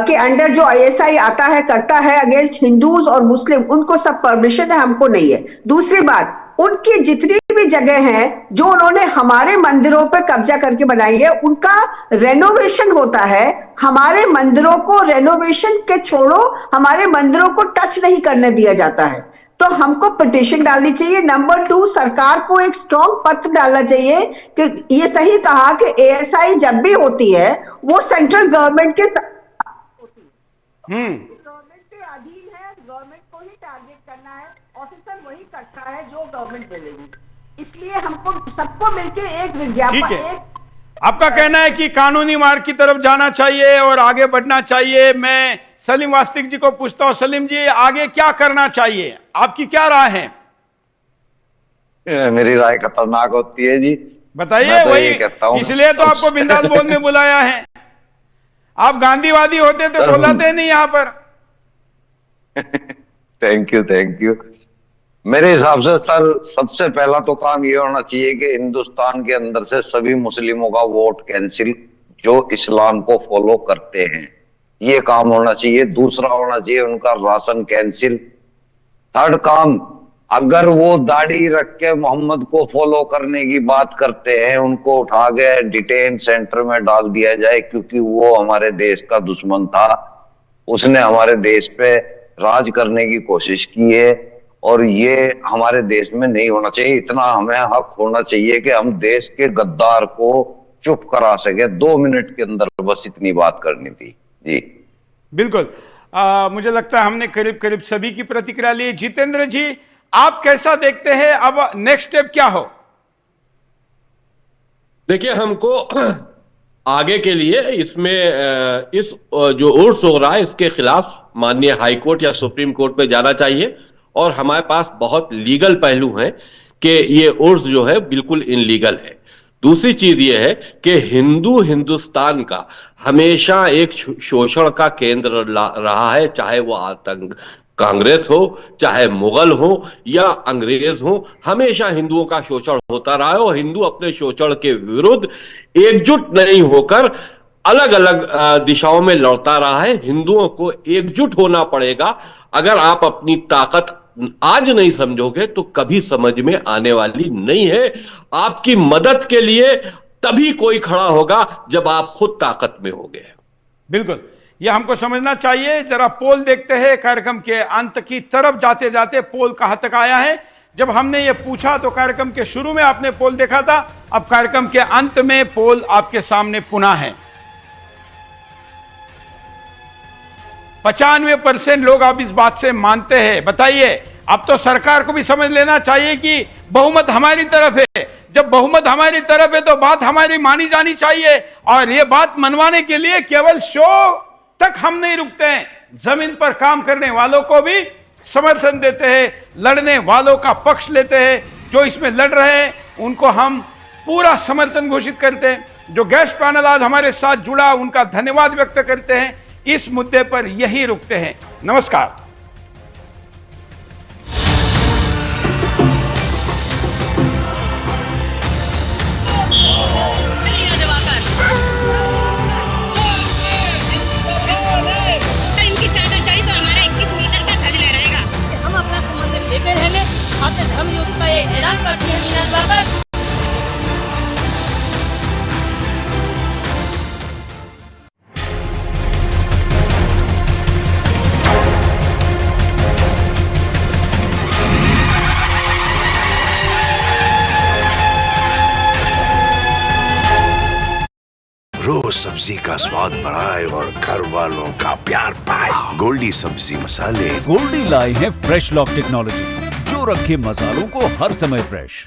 के अंडर जो आईएसआई आता है, करता है अगेंस्ट हिंदूज और मुस्लिम, उनको सब परमिशन है, हमको नहीं है। दूसरी बात, उनकी जितनी भी जगह हैं जो उन्होंने हमारे मंदिरों पे कब्जा करके बनाई है, उनका रेनोवेशन होता है। हमारे मंदिरों को रेनोवेशन के छोड़ो, हमारे मंदिरों को टच नहीं करने दिया जाता है, तो हमको पिटीशन डालनी चाहिए। नंबर 2, सरकार को एक स्ट्रॉन्ग पत्र डालना चाहिए कि ये सही कहा कि एएसआई जब भी होती है वो सेंट्रल गवर्नमेंट के गवर्नमेंट के अधीन है, गवर्नमेंट को ही टारगेट करना है, ऑफिसर वही करता है जो गवर्नमेंट बोलेगी। इसलिए हमको सबको मिलके एक विज्ञापन, आपका कहना है कि कानूनी मार्ग की तरफ जाना चाहिए और आगे बढ़ना चाहिए। मैं सलीम वास्तिक जी को पूछता हूं, सलीम जी, आगे क्या करना चाहिए, आपकी क्या राय है? मेरी राय खतरनाक होती है जी, बताइए। वही इसलिए तो आपको बिंदास बोलने बुलाया है। आप गांधीवादी होते तो बोलाते नहीं यहाँ पर। Thank you. मेरे हिसाब से सर, सबसे पहला तो काम ये होना चाहिए कि हिंदुस्तान के अंदर से सभी मुस्लिमों का वोट कैंसिल, जो इस्लाम को फॉलो करते हैं, ये काम होना चाहिए। दूसरा होना चाहिए उनका राशन कैंसिल। थर्ड काम, अगर वो दाढ़ी रख के मोहम्मद को फॉलो करने की बात करते हैं, उनको उठा के डिटेन सेंटर में डाल दिया जाए, क्योंकि वो हमारे देश का दुश्मन था, उसने हमारे देश पे राज करने की कोशिश की है, और ये हमारे देश में नहीं होना चाहिए। इतना हमें हक होना चाहिए कि हम देश के गद्दार को चुप करा सके। 2 मिनट के अंदर बस इतनी बात करनी थी जी। बिल्कुल, मुझे लगता है हमने करीब सभी की प्रतिक्रिया ली। जितेंद्र जी, आप कैसा देखते हैं, अब नेक्स्ट स्टेप क्या हो? देखिए, हमको आगे के लिए इसमें इस जो उर्स हो रहा है, इसके खिलाफ माननीय हाई कोर्ट या सुप्रीम कोर्ट पे जाना चाहिए, और हमारे पास बहुत लीगल पहलू हैं कि ये उर्स जो है बिल्कुल इनलीगल है। दूसरी चीज ये है कि हिंदुस्तान का हमेशा एक शोषण का केंद्र रहा है, चाहे वो आतंक कांग्रेस हो, चाहे मुगल हो या अंग्रेज हो, हमेशा हिंदुओं का शोषण होता रहा है, और हिंदू अपने शोषण के विरुद्ध एकजुट नहीं होकर अलग अलग दिशाओं में लड़ता रहा है। हिंदुओं को एकजुट होना पड़ेगा। अगर आप अपनी ताकत आज नहीं समझोगे तो कभी समझ में आने वाली नहीं है। आपकी मदद के लिए तभी कोई खड़ा होगा जब आप खुद ताकत में होगे। बिल्कुल, यह हमको समझना चाहिए। जरा पोल देखते हैं, कार्यक्रम के अंत की तरफ जाते जाते पोल कहां तक आया है। जब हमने ये पूछा तो कार्यक्रम के शुरू में आपने पोल देखा था, अब कार्यक्रम के अंत में पोल आपके सामने पुनः है। 95% लोग अब इस बात से मानते हैं। बताइए, अब तो सरकार को भी समझ लेना चाहिए कि बहुमत हमारी तरफ है। जब बहुमत हमारी तरफ है तो बात हमारी मानी जानी चाहिए, और ये बात मनवाने के लिए केवल शो तक हम नहीं रुकते हैं, जमीन पर काम करने वालों को भी समर्थन देते हैं, लड़ने वालों का पक्ष लेते हैं। जो इसमें लड़ रहे हैं उनको हम पूरा समर्थन घोषित करते हैं। जो गेस्ट पैनल आज हमारे साथ जुड़ा, उनका धन्यवाद व्यक्त करते हैं। इस मुद्दे पर यही रुकते हैं। नमस्कार। इनकी चादर चढ़ी तो हमारा 21 मीटर का ध्वज लहराएगा। हम अपना संबंध लेते रहने आपने धर्म युद्ध का ये ऐलान करती है मीना बाबर। रोज सब्जी का स्वाद बढ़ाए और घर वालों का प्यार पाए। गोल्डी सब्जी मसाले। गोल्डी लाए हैं फ्रेश लॉक टेक्नोलॉजी, जो रखे मसालों को हर समय फ्रेश।